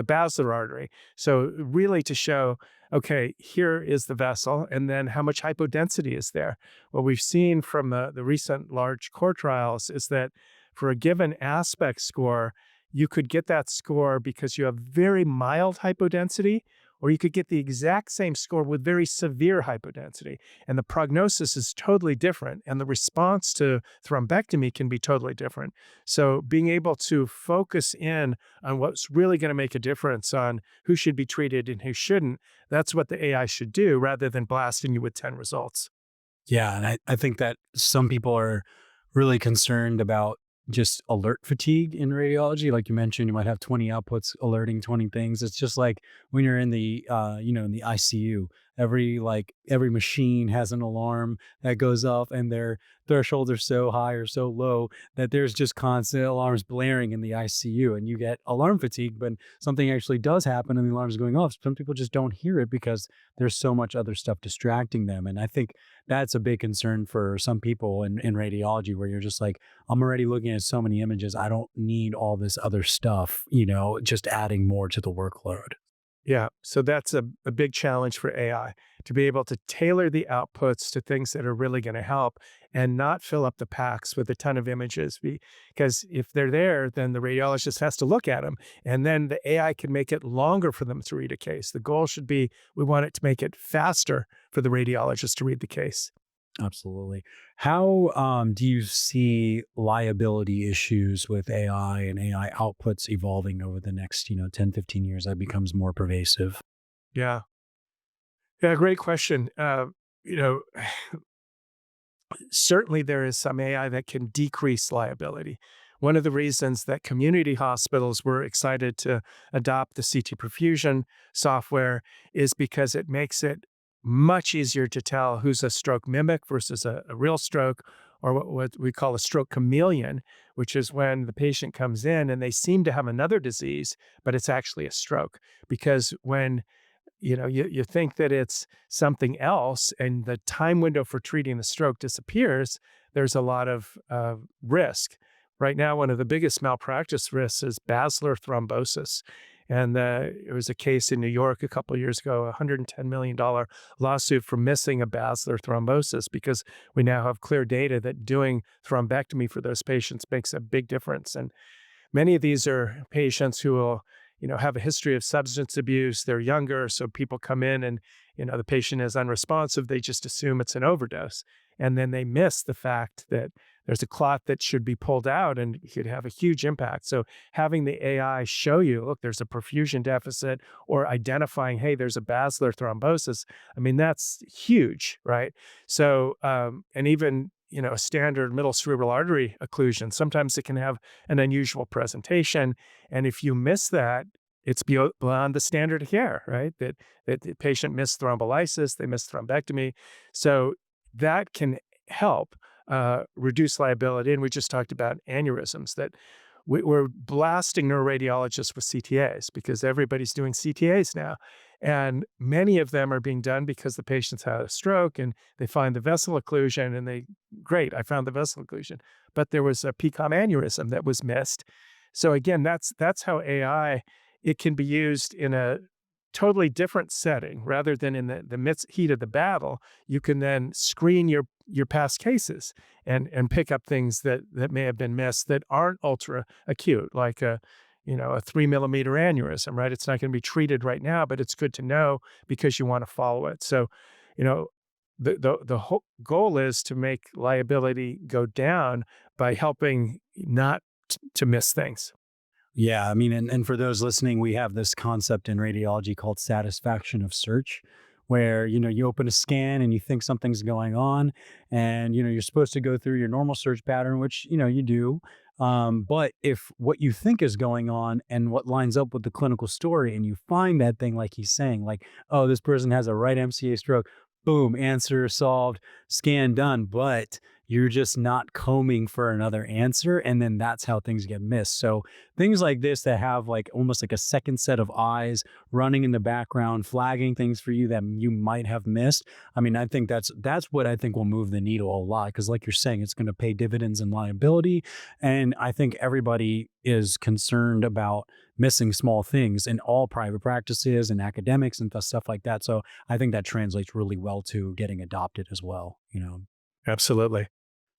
basilar artery. So really to show, okay, here is the vessel, and then how much hypodensity is there? What we've seen from the recent large core trials is that for a given aspect score, you could get that score because you have very mild hypodensity, or you could get the exact same score with very severe hypodensity. And the prognosis is totally different, and the response to thrombectomy can be totally different. So being able to focus in on what's really going to make a difference on who should be treated and who shouldn't, that's what the AI should do, rather than blasting you with 10 results. Yeah. And I think that some people are really concerned about just alert fatigue in radiology. Like you mentioned, you might have 20 outputs alerting 20 things. It's just like when you're in the, in the ICU, every machine has an alarm that goes off and their thresholds are so high or so low that there's just constant alarms blaring in the ICU and you get alarm fatigue. But something actually does happen and the alarm's going off. Some people just don't hear it because there's so much other stuff distracting them. And I think that's a big concern for some people in radiology, where you're just like, I'm already looking at so many images. I don't need all this other stuff, just adding more to the workload. Yeah, so that's a big challenge for AI, to be able to tailor the outputs to things that are really going to help and not fill up the packs with a ton of images. Because if they're there, then the radiologist has to look at them, and then the AI can make it longer for them to read a case. The goal should be, we want it to make it faster for the radiologist to read the case. Absolutely. How do you see liability issues with AI and AI outputs evolving over the next, 10, 15 years that becomes more pervasive? Yeah. Yeah, great question. You know, certainly there is some AI that can decrease liability. One of the reasons that community hospitals were excited to adopt the CT perfusion software is because it makes it much easier to tell who's a stroke mimic versus a real stroke, or what we call a stroke chameleon, which is when the patient comes in and they seem to have another disease, but it's actually a stroke. Because when you think that it's something else and the time window for treating the stroke disappears, there's a lot of risk. Right now, one of the biggest malpractice risks is basilar thrombosis. And it was a case in New York a couple of years ago, a $110 million lawsuit for missing a basilar thrombosis, because we now have clear data that doing thrombectomy for those patients makes a big difference. And many of these are patients who will, have a history of substance abuse. They're younger, so people come in and, the patient is unresponsive. They just assume it's an overdose. And then they miss the fact that there's a clot that should be pulled out and could have a huge impact. So having the AI show you, look, there's a perfusion deficit, or identifying, hey, there's a basilar thrombosis. I mean, that's huge, right? So, and even, a standard middle cerebral artery occlusion, sometimes it can have an unusual presentation. And if you miss that, it's beyond the standard of care, right? That the patient missed thrombolysis, they missed thrombectomy. So that can help reduce liability. And we just talked about aneurysms, that we're blasting neuroradiologists with CTAs because everybody's doing CTAs now. And many of them are being done because the patient's had a stroke and they find the vessel occlusion and great, I found the vessel occlusion. But there was a PCOM aneurysm that was missed. So again, that's how AI, it can be used in a totally different setting rather than in the midst heat of the battle. You can then screen your past cases and pick up things that may have been missed that aren't ultra acute, like a 3 millimeter aneurysm, right? It's not going to be treated right now, but it's good to know because you want to follow it. So, you know, the whole goal is to make liability go down by helping not to miss things. Yeah, I mean, and for those listening, we have this concept in radiology called satisfaction of search, where you open a scan and you think something's going on, and you're supposed to go through your normal search pattern, which you do. But if what you think is going on and what lines up with the clinical story, and you find that thing, like he's saying, like, oh, this person has a right MCA stroke, boom, answer solved, scan done. But you're just not combing for another answer, and then that's how things get missed. So things like this that have like almost like a second set of eyes running in the background, flagging things for you that you might have missed. I mean, I think that's what I think will move the needle a lot, because like you're saying, it's going to pay dividends in liability. And I think everybody is concerned about missing small things in all private practices and academics and stuff like that. So I think that translates really well to getting adopted as well. Absolutely.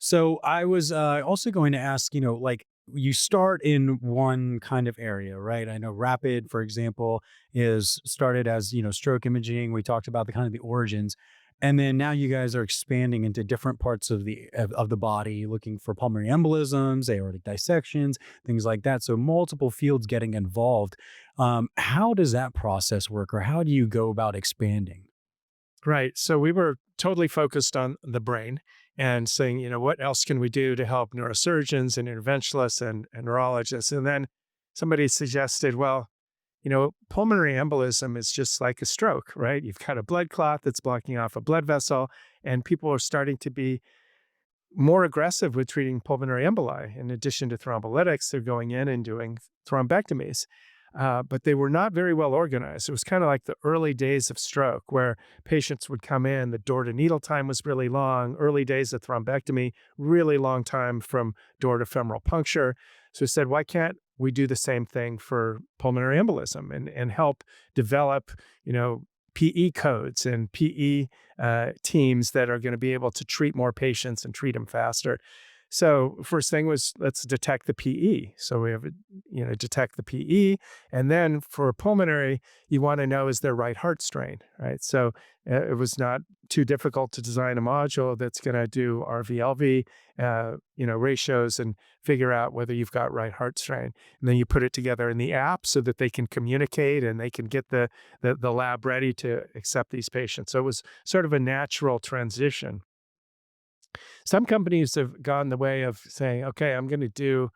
So I was also going to ask, like, you start in one kind of area, right? I know Rapid, for example, is started as, stroke imaging. We talked about the kind of the origins. And then now you guys are expanding into different parts of the body, looking for pulmonary embolisms, aortic dissections, things like that. So multiple fields getting involved. How does that process work, or how do you go about expanding? Right. So we were totally focused on the brain and saying, what else can we do to help neurosurgeons and interventionalists and neurologists? And then somebody suggested, well, pulmonary embolism is just like a stroke, right? You've got a blood clot that's blocking off a blood vessel, and people are starting to be more aggressive with treating pulmonary emboli. In addition to thrombolytics, they're going in and doing thrombectomies. But they were not very well organized. It was kind of like the early days of stroke, where patients would come in, the door to needle time was really long, early days of thrombectomy, really long time from door to femoral puncture. So we said, why can't we do the same thing for pulmonary embolism and help develop, PE codes and PE teams that are going to be able to treat more patients and treat them faster. So first thing was, let's detect the PE. So we have, detect the PE. And then for pulmonary, you want to know, is there right heart strain, right? So it was not too difficult to design a module that's going to do RV-LV, ratios and figure out whether you've got right heart strain. And then you put it together in the app so that they can communicate and they can get the lab ready to accept these patients. So it was sort of a natural transition. Some companies have gone the way of saying, okay, I'm going to do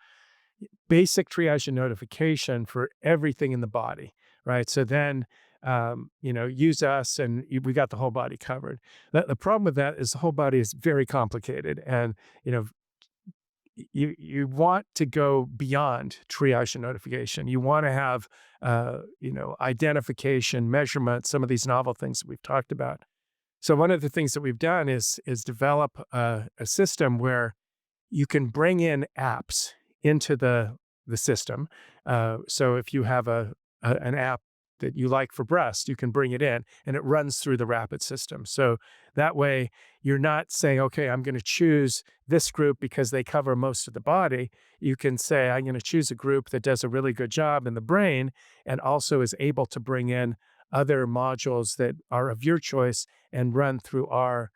basic triage and notification for everything in the body, right? So then, use us and we got the whole body covered. The problem with that is the whole body is very complicated. And, you want to go beyond triage and notification. You want to have, identification, measurement, some of these novel things that we've talked about. So one of the things that we've done is develop a system where you can bring in apps into the system. So if you have an app that you like for breast, you can bring it in and it runs through the Rapid system. So that way you're not saying, okay, I'm going to choose this group because they cover most of the body. You can say, I'm going to choose a group that does a really good job in the brain and also is able to bring in other modules that are of your choice and run through our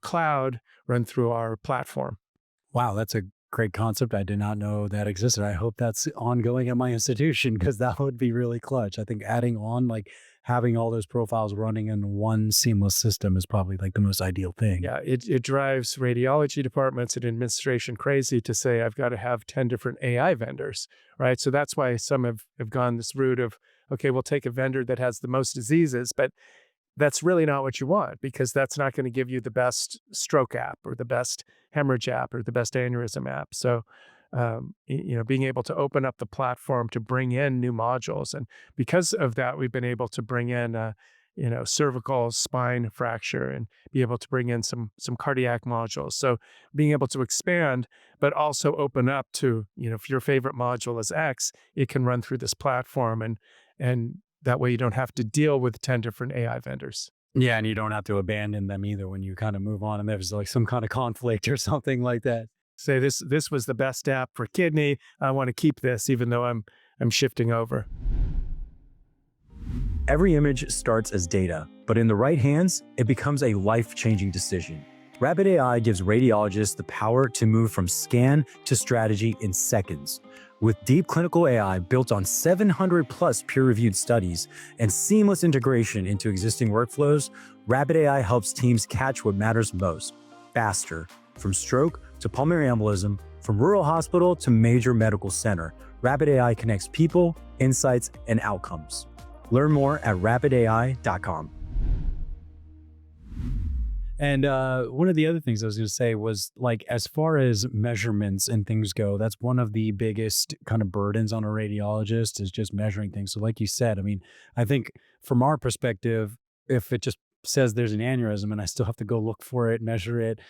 cloud, run through our platform. Wow, that's a great concept. I did not know that existed. I hope that's ongoing at my institution because that would be really clutch. I think adding on, like having all those profiles running in one seamless system is probably like the most ideal thing. Yeah, it drives radiology departments and administration crazy to say, I've got to have 10 different AI vendors, right? So that's why some have gone this route of, okay, we'll take a vendor that has the most diseases, but that's really not what you want because that's not going to give you the best stroke app or the best hemorrhage app or the best aneurysm app. So, being able to open up the platform to bring in new modules. And because of that, we've been able to bring in, cervical spine fracture and be able to bring in some cardiac modules. So being able to expand, but also open up to, if your favorite module is X, it can run through this platform and that way you don't have to deal with 10 different AI vendors. Yeah, and you don't have to abandon them either when you kind of move on and there's like some kind of conflict or something like that. Say this was the best app for kidney. I want to keep this even though I'm shifting over. Every image starts as data, but in the right hands, it becomes a life-changing decision. RapidAI gives radiologists the power to move from scan to strategy in seconds. With deep clinical AI built on 700 plus peer-reviewed studies and seamless integration into existing workflows, RapidAI helps teams catch what matters most, faster. From stroke to pulmonary embolism, from rural hospital to major medical center, RapidAI connects people, insights, and outcomes. Learn more at rapidai.com. And one of the other things I was going to say was, like, as far as measurements and things go, that's one of the biggest kind of burdens on a radiologist is just measuring things. So like you said, I mean, I think from our perspective, if it just says there's an aneurysm and I still have to go look for it, measure it,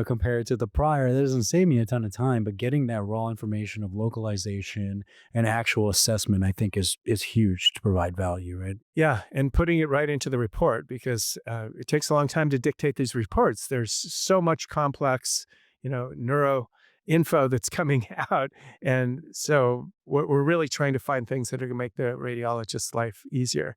compare it to the prior, that doesn't save me a ton of time. But getting that raw information of localization and actual assessment, I think is huge to provide value, right? Yeah, and putting it right into the report because it takes a long time to dictate these reports. There's so much complex, neuro info that's coming out. And so we're really trying to find things that are going to make the radiologist's life easier.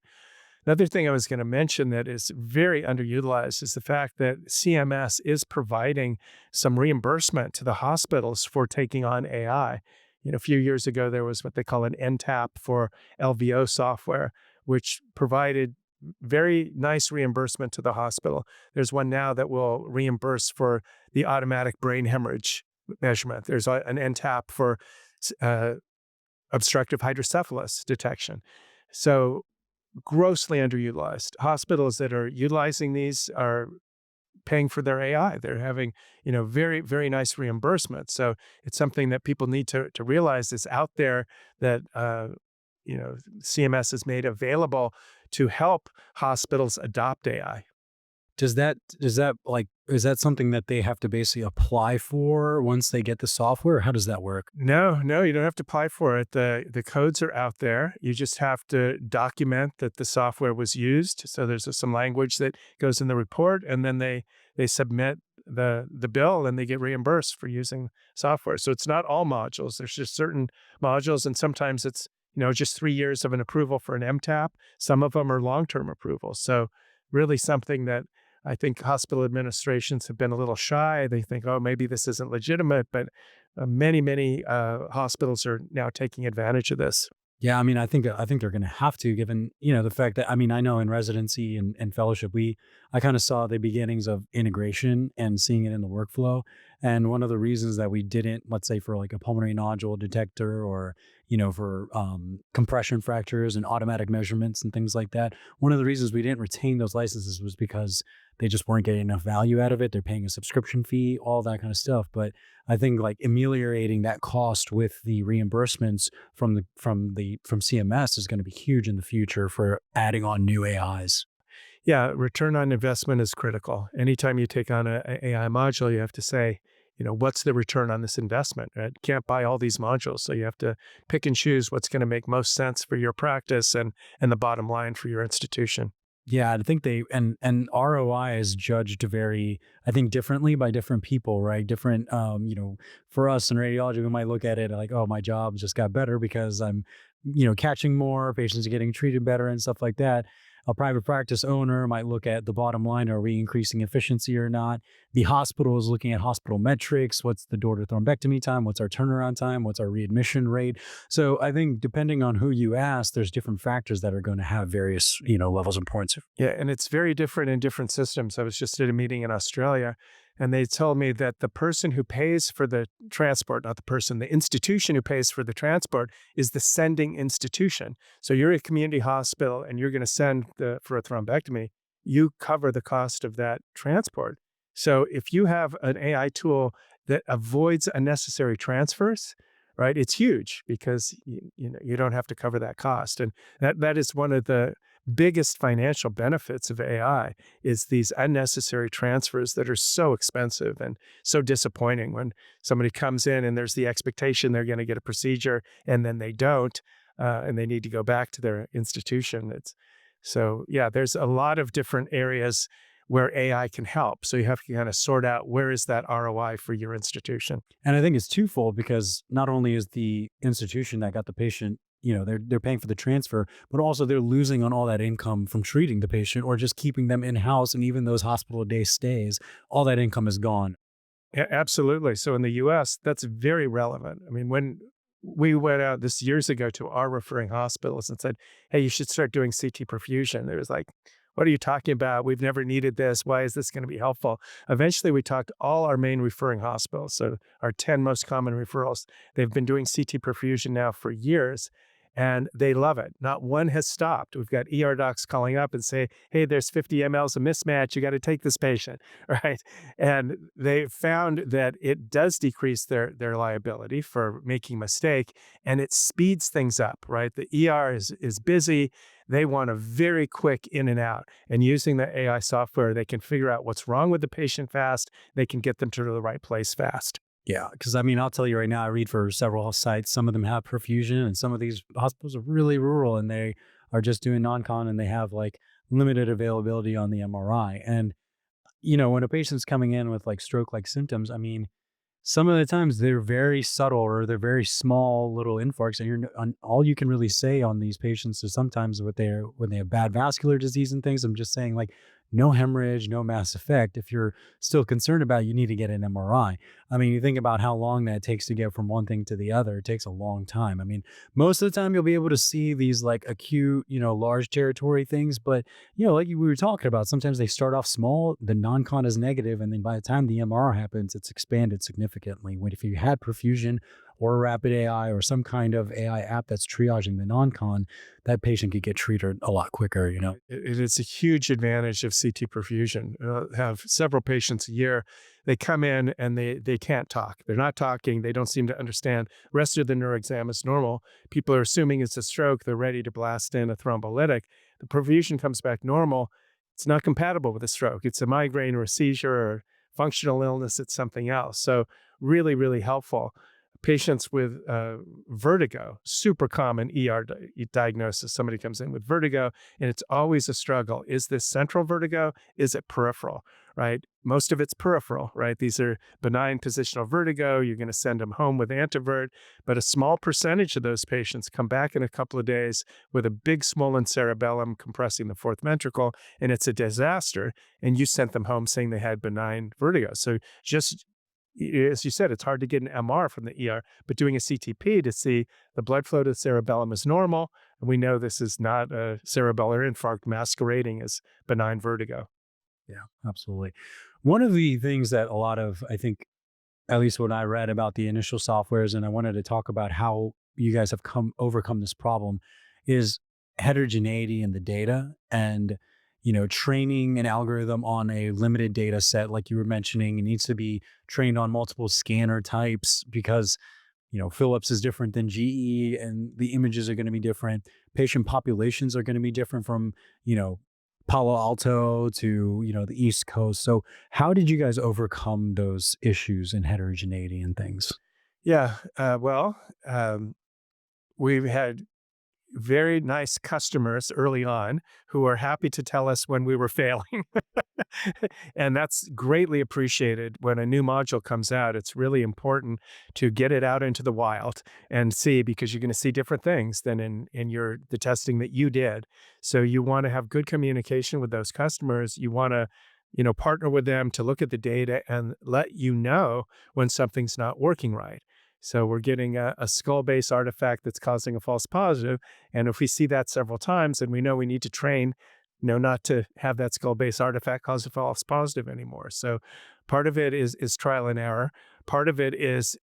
Another thing I was going to mention that is very underutilized is the fact that CMS is providing some reimbursement to the hospitals for taking on AI. A few years ago, there was what they call an NTAP for LVO software, which provided very nice reimbursement to the hospital. There's one now that will reimburse for the automatic brain hemorrhage measurement. There's an NTAP for obstructive hydrocephalus detection. So grossly underutilized. Hospitals that are utilizing these are paying for their AI. They're having, very, very nice reimbursement. So it's something that people need to realize is out there that, CMS has made available to help hospitals adopt AI. Is that something that they have to basically apply for once they get the software? Or how does that work? No, you don't have to apply for it. The codes are out there. You just have to document that the software was used. So there's some language that goes in the report, and then they submit the bill and they get reimbursed for using software. So it's not all modules. There's just certain modules, and sometimes it's just 3 years of an approval for an MTAP. Some of them are long-term approvals. So really something that I think hospital administrations have been a little shy. They think, oh, maybe this isn't legitimate, but many hospitals are now taking advantage of this. Yeah, I mean, I think they're going to have to, given the fact that, I mean, I know in residency and fellowship, I kind of saw the beginnings of integration and seeing it in the workflow. And one of the reasons that we didn't, let's say, for like a pulmonary nodule detector, or for compression fractures and automatic measurements and things like that, one of the reasons we didn't retain those licenses was because they just weren't getting enough value out of it. They're paying a subscription fee, all that kind of stuff. But I think like ameliorating that cost with the reimbursements from CMS is going to be huge in the future for adding on new AIs. Yeah, return on investment is critical. Anytime you take on a AI module, you have to say, what's the return on this investment? Right? You can't buy all these modules, so you have to pick and choose what's going to make most sense for your practice and the bottom line for your institution. Yeah, I think and ROI is judged very, I think, differently by different people, right? Different, for us in radiology, we might look at it like, oh, my job just got better because I'm, catching more patients, are getting treated better and stuff like that. A private practice owner might look at the bottom line. Are we increasing efficiency or not? The hospital is looking at hospital metrics. What's the door to thrombectomy time? What's our turnaround time? What's our readmission rate? So I think depending on who you ask, there's different factors that are going to have various, levels of importance. Yeah, and it's very different in different systems. I was just at a meeting in Australia, and they told me that the person who pays for the transport, not the person, the institution who pays for the transport is the sending institution. So you're a community hospital and you're going to send for a thrombectomy, you cover the cost of that transport. So if you have an AI tool that avoids unnecessary transfers, right, it's huge because you don't have to cover that cost. And that is one of the biggest financial benefits of AI, is these unnecessary transfers that are so expensive and so disappointing when somebody comes in and there's the expectation they're going to get a procedure and then they don't, and they need to go back to their institution. Yeah, there's a lot of different areas where AI can help. So you have to kind of sort out where is that ROI for your institution. And I think it's twofold, because not only is the institution that got the patient, they're paying for the transfer, but also they're losing on all that income from treating the patient or just keeping them in-house. And even those hospital day stays, all that income is gone. Yeah, absolutely. So in the US, that's very relevant. I mean, when we went out this years ago to our referring hospitals and said, hey, you should start doing CT perfusion. It was like, what are you talking about? We've never needed this. Why is this going to be helpful? Eventually, we talked to all our main referring hospitals. So our 10 most common referrals, they've been doing CT perfusion now for years, and they love it. Not one has stopped. We've got ER docs calling up and say, hey, there's 50 mLs of mismatch. You got to take this patient, right? And they found that it does decrease their liability for making a mistake, and it speeds things up, right? The ER is busy. They want a very quick in and out. And using the AI software, they can figure out what's wrong with the patient fast. They can get them to the right place fast. Yeah, because I mean, I'll tell you right now, I read for several sites. Some of them have perfusion, and some of these hospitals are really rural and they are just doing non-con, and they have like limited availability on the MRI. And, when a patient's coming in with like stroke-like symptoms, I mean, some of the times they're very subtle or they're very small little infarcts, and all you can really say on these patients is sometimes when they have bad vascular disease and things. I'm just saying, like, no hemorrhage, no mass effect. If you're still concerned about it, you need to get an MRI. I mean, you think about how long that takes to get from one thing to the other. It takes a long time. I mean, most of the time you'll be able to see these like acute, large territory things, but like we were talking about, sometimes they start off small, the non-con is negative, and then by the time the MR happens, it's expanded significantly. If you had perfusion or rapid AI or some kind of AI app that's triaging the non-con, that patient could get treated a lot quicker, It is a huge advantage of CT perfusion. Have several patients a year. They come in and they can't talk. They're not talking. They don't seem to understand. The rest of the neuroexam is normal. People are assuming it's a stroke. They're ready to blast in a thrombolytic. The perfusion comes back normal. It's not compatible with a stroke. It's a migraine or a seizure or functional illness. It's something else. So really, really helpful. patients with vertigo, super common diagnosis. Somebody comes in with vertigo, and it's always a struggle. Is this central vertigo? Is it peripheral, right? Most of it's peripheral, right? These are benign positional vertigo. You're going to send them home with antivert, but a small percentage of those patients come back in a couple of days with a big swollen cerebellum compressing the fourth ventricle, and it's a disaster. And you sent them home saying they had benign vertigo. So just as you said, it's hard to get an MR from the ER, but doing a CTP to see the blood flow to the cerebellum is normal. And we know this is not a cerebellar infarct masquerading as benign vertigo. Yeah, absolutely. One of the things that a lot of, I think, at least when I read about the initial softwares, and I wanted to talk about how you guys have overcome this problem, is heterogeneity in the data and training an algorithm on a limited data set, like you were mentioning. It needs to be trained on multiple scanner types because Philips is different than GE, and the images are going to be different. Patient populations are going to be different from Palo Alto to the East Coast. So how did you guys overcome those issues in heterogeneity and things? Yeah, we've had very nice customers early on who are happy to tell us when we were failing. And that's greatly appreciated. When a new module comes out, it's really important to get it out into the wild and see, because you're going to see different things than in the testing that you did. So you want to have good communication with those customers. You want to partner with them to look at the data and let you know when something's not working right. So we're getting a skull-base artifact that's causing a false positive. And if we see that several times, then we know we need to train, not to have that skull-base artifact cause a false positive anymore. So part of it is trial and error. Part of it is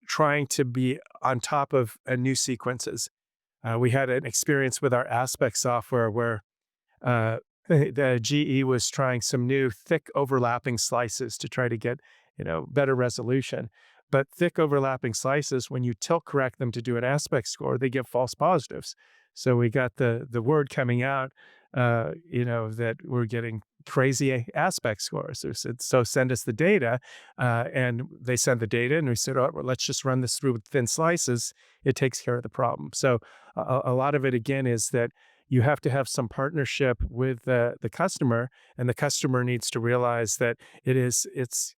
trying to be on top of new sequences. We had an experience with our Aspect software where the GE was trying some new thick overlapping slices to try to get, better resolution. But thick overlapping slices, when you tilt correct them to do an aspect score, they give false positives. So we got the word coming out, that we're getting crazy aspect scores. They said, so send us the data. And they sent the data, and we said, oh, well, let's just run this through with thin slices. It takes care of the problem. So a lot of it, again, is that you have to have some partnership with the customer, and the customer needs to realize that it's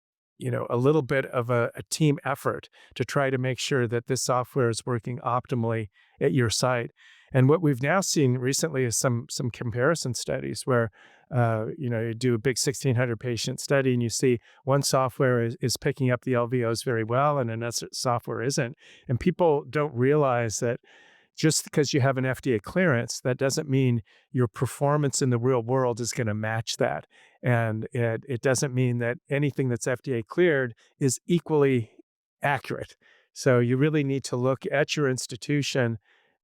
a little bit of a team effort to try to make sure that this software is working optimally at your site. And what we've now seen recently is some comparison studies where, you do a big 1,600 patient study and you see one software is picking up the LVOs very well and another software isn't. And people don't realize that just because you have an FDA clearance, that doesn't mean your performance in the real world is going to match that. And it doesn't mean that anything that's FDA cleared is equally accurate. So you really need to look at your institution.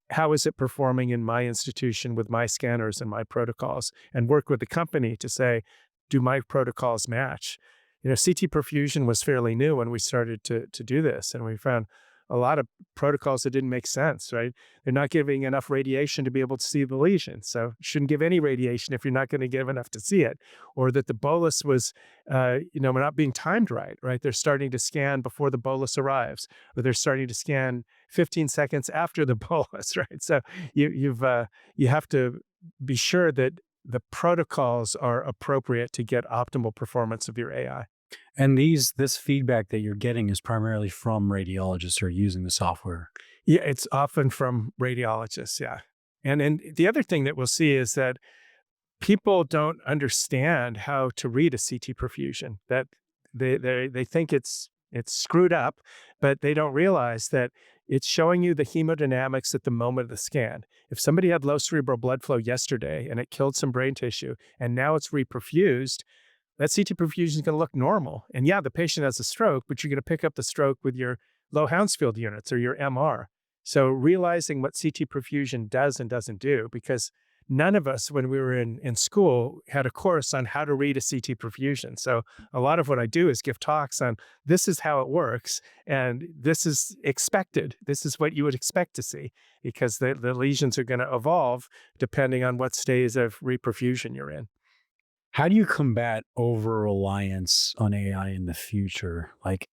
How is it performing in my institution with my scanners and my protocols, and work with the company to say, do my protocols match? CT perfusion was fairly new when we started to do this, and we found a lot of protocols that didn't make sense, right? They're not giving enough radiation to be able to see the lesion. So you shouldn't give any radiation if you're not going to give enough to see it. Or that the bolus was, not being timed right? They're starting to scan before the bolus arrives, or they're starting to scan 15 seconds after the bolus, right? So you have to be sure that the protocols are appropriate to get optimal performance of your AI. And this feedback that you're getting is primarily from radiologists who are using the software. Yeah, it's often from radiologists, yeah. And the other thing that we'll see is that people don't understand how to read a CT perfusion. That they think it's screwed up, but they don't realize that it's showing you the hemodynamics at the moment of the scan. If somebody had low cerebral blood flow yesterday and it killed some brain tissue and now it's reperfused, that CT perfusion is going to look normal. And yeah, the patient has a stroke, but you're going to pick up the stroke with your low Hounsfield units or your MR. So realizing what CT perfusion does and doesn't do, because none of us, when we were in school, had a course on how to read a CT perfusion. So a lot of what I do is give talks on this is how it works, and this is expected. This is what you would expect to see, because the lesions are going to evolve depending on what stage of reperfusion you're in. How do you combat over reliance on AI in the future? Like,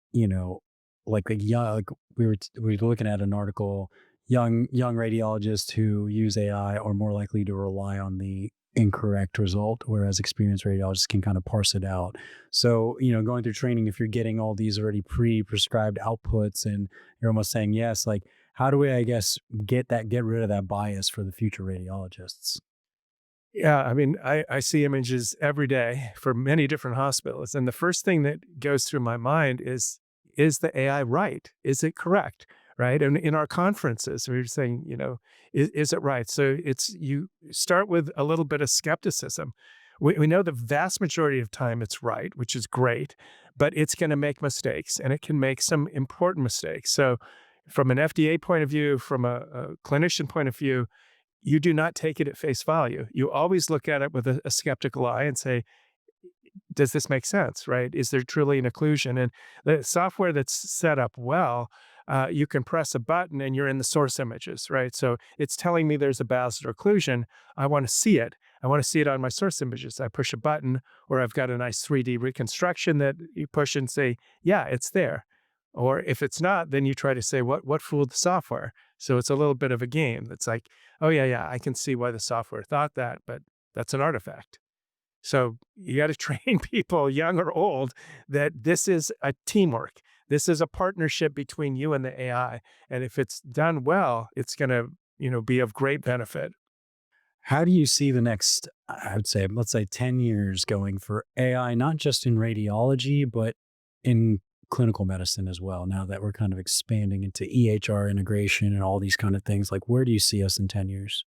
like a young, like we were looking at an article, young radiologists who use AI are more likely to rely on the incorrect result, whereas experienced radiologists can kind of parse it out. So, going through training, if you're getting all these already pre-prescribed outputs and you're almost saying yes, like how do we, I guess, get rid of that bias for the future radiologists? Yeah, I mean, I see images every day for many different hospitals. And the first thing that goes through my mind is the AI right? Is it correct? Right. And in our conferences, we're saying, is it right? So you start with a little bit of skepticism. We know the vast majority of time it's right, which is great, but it's going to make mistakes and it can make some important mistakes. So, from an FDA point of view, from a clinician point of view, you do not take it at face value. You always look at it with a skeptical eye and say, does this make sense, right? Is there truly an occlusion? And the software that's set up well, you can press a button and you're in the source images, right? So it's telling me there's a basilar occlusion. I want to see it. I want to see it on my source images. I push a button, or I've got a nice 3D reconstruction that you push and say, yeah, it's there. Or if it's not, then you try to say, what fooled the software? So it's a little bit of a game that's like, oh, yeah, I can see why the software thought that, but that's an artifact. So you got to train people, young or old, that this is a teamwork. This is a partnership between you and the AI. And if it's done well, it's going to, be of great benefit. How do you see the next, I would say, let's say 10 years going for AI, not just in radiology, but in clinical medicine as well, now that we're kind of expanding into EHR integration and all these kind of things? Like, where do you see us in 10 years?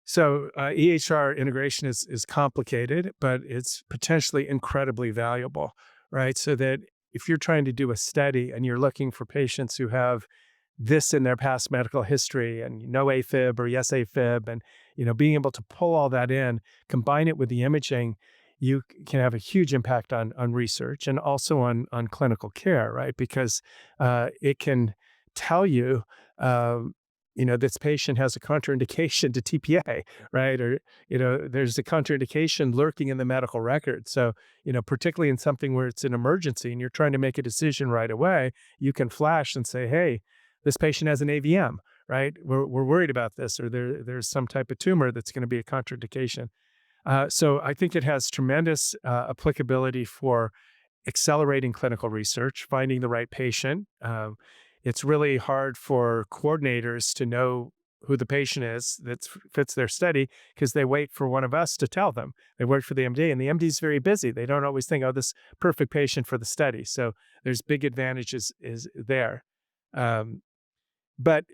So EHR integration is complicated, but it's potentially incredibly valuable, right? So that if you're trying to do a study and you're looking for patients who have this in their past medical history and no AFib or yes AFib, and being able to pull all that in, combine it with the imaging, you can have a huge impact on research and also on clinical care, right? Because it can tell you. This patient has a contraindication to TPA, right? Or, there's a contraindication lurking in the medical record. So, particularly in something where it's an emergency and you're trying to make a decision right away, you can flash and say, hey, this patient has an AVM, right? We're worried about this, or there's some type of tumor that's going to be a contraindication. So I think it has tremendous applicability for accelerating clinical research, finding the right patient. It's really hard for coordinators to know who the patient is that fits their study because they wait for one of us to tell them. They wait for the MD, and the MD is very busy. They don't always think, oh, this perfect patient for the study. So there's big advantages is there. But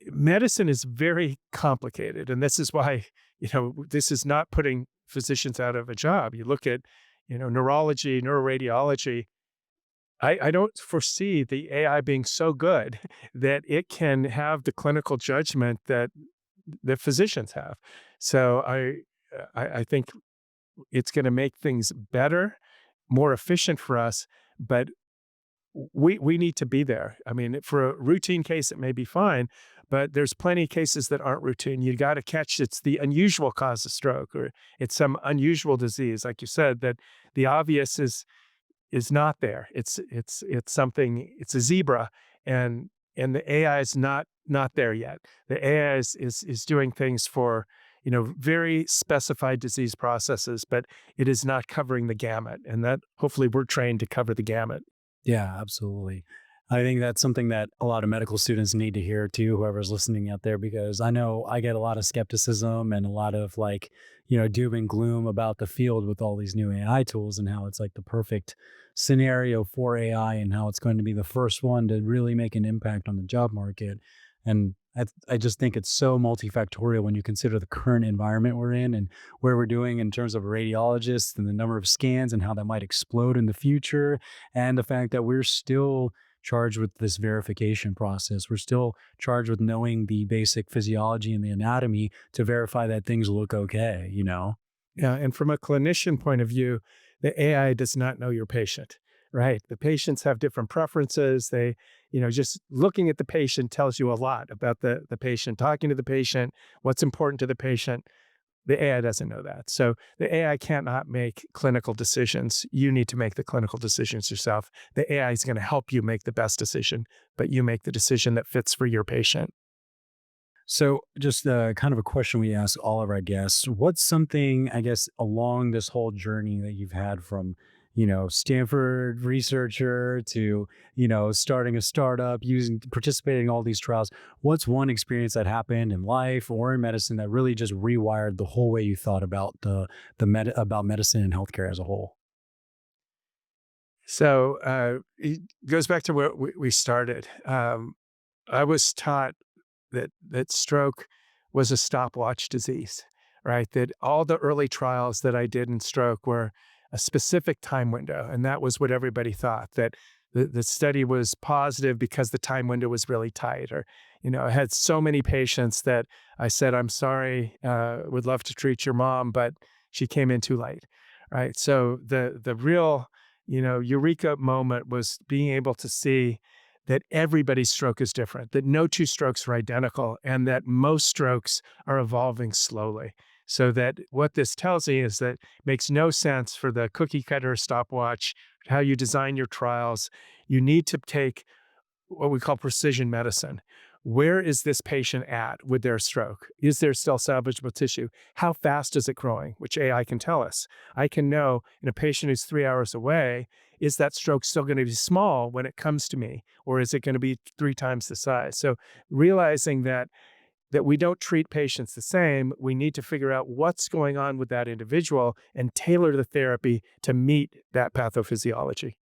medicine is very complicated, and this is why, this is not putting physicians out of a job. You look at, neurology, neuroradiology. I don't foresee the AI being so good that it can have the clinical judgment that the physicians have. So I think it's going to make things better, more efficient for us, but we need to be there. I mean, for a routine case, it may be fine, but there's plenty of cases that aren't routine. You got to catch it's the unusual cause of stroke, or it's some unusual disease, like you said, that the obvious is not there. It's something. It's a zebra, and the AI is not there yet. The AI is doing things for very specified disease processes, but it is not covering the gamut. And that hopefully we're trained to cover the gamut. Yeah, absolutely. I think that's something that a lot of medical students need to hear too, whoever's listening out there, because I know I get a lot of skepticism and a lot of like, doom and gloom about the field with all these new AI tools and how it's like the perfect scenario for AI and how it's going to be the first one to really make an impact on the job market. And I just think it's so multifactorial when you consider the current environment we're in and where we're doing in terms of radiologists and the number of scans and how that might explode in the future. And the fact that we're still charged with this verification process. We're still charged with knowing the basic physiology and the anatomy to verify that things look okay. Yeah, and from a clinician point of view, the AI does not know your patient, right? The patients have different preferences. They, just looking at the patient tells you a lot about the patient, talking to the patient, what's important to the patient. The AI doesn't know that. So the AI cannot make clinical decisions. You need to make the clinical decisions yourself. The AI is going to help you make the best decision, but you make the decision that fits for your patient. So, just kind of a question we ask all of our guests. What's something, I guess, along this whole journey that you've had from, Stanford researcher to, starting a startup, participating in all these trials? What's one experience that happened in life or in medicine that really just rewired the whole way you thought about about medicine and healthcare as a whole? So it goes back to where we started. I was taught that stroke was a stopwatch disease, right? That all the early trials that I did in stroke were a specific time window, and that was what everybody thought, that the study was positive because the time window was really tight. Or, I had so many patients that I said, "I'm sorry, would love to treat your mom, but she came in too late," right? So the real, eureka moment was being able to see that everybody's stroke is different, that no two strokes are identical, and that most strokes are evolving slowly. So that what this tells me is that it makes no sense for the cookie cutter stopwatch, how you design your trials. You need to take what we call precision medicine. Where is this patient at with their stroke? Is there still salvageable tissue? How fast is it growing? Which AI can tell us. I can know in a patient who's 3 hours away, is that stroke still going to be small when it comes to me? Or is it going to be 3 times the size? So realizing that we don't treat patients the same, we need to figure out what's going on with that individual and tailor the therapy to meet that pathophysiology.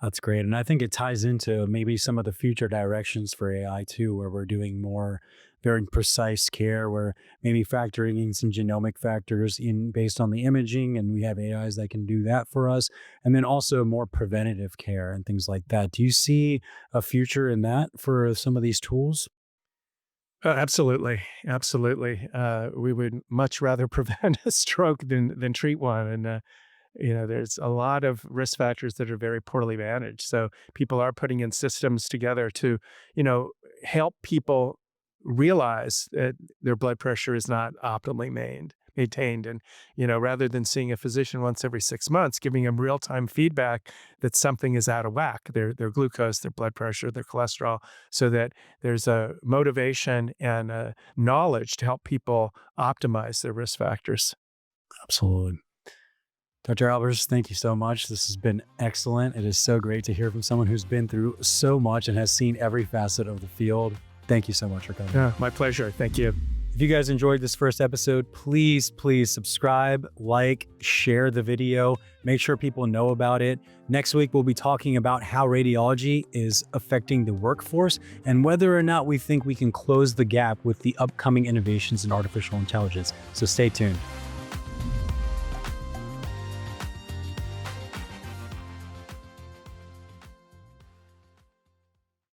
That's great. And I think it ties into maybe some of the future directions for AI too, where we're doing more very precise care, where maybe factoring in some genomic factors in based on the imaging, and we have AIs that can do that for us. And then also more preventative care and things like that. Do you see a future in that for some of these tools? Absolutely, absolutely. We would much rather prevent a stroke than treat one, and there's a lot of risk factors that are very poorly managed. So people are putting in systems together to, help people realize that their blood pressure is not optimally maintained. And, rather than seeing a physician once every 6 months, giving them real-time feedback that something is out of whack, their glucose, their blood pressure, their cholesterol, so that there's a motivation and a knowledge to help people optimize their risk factors. Absolutely. Dr. Albers, thank you so much. This has been excellent. It is so great to hear from someone who's been through so much and has seen every facet of the field. Thank you so much for coming. Yeah, my pleasure. Thank you. If you guys enjoyed this first episode, please subscribe, like, share the video, make sure people know about it. Next week, we'll be talking about how radiology is affecting the workforce and whether or not we think we can close the gap with the upcoming innovations in artificial intelligence. So stay tuned.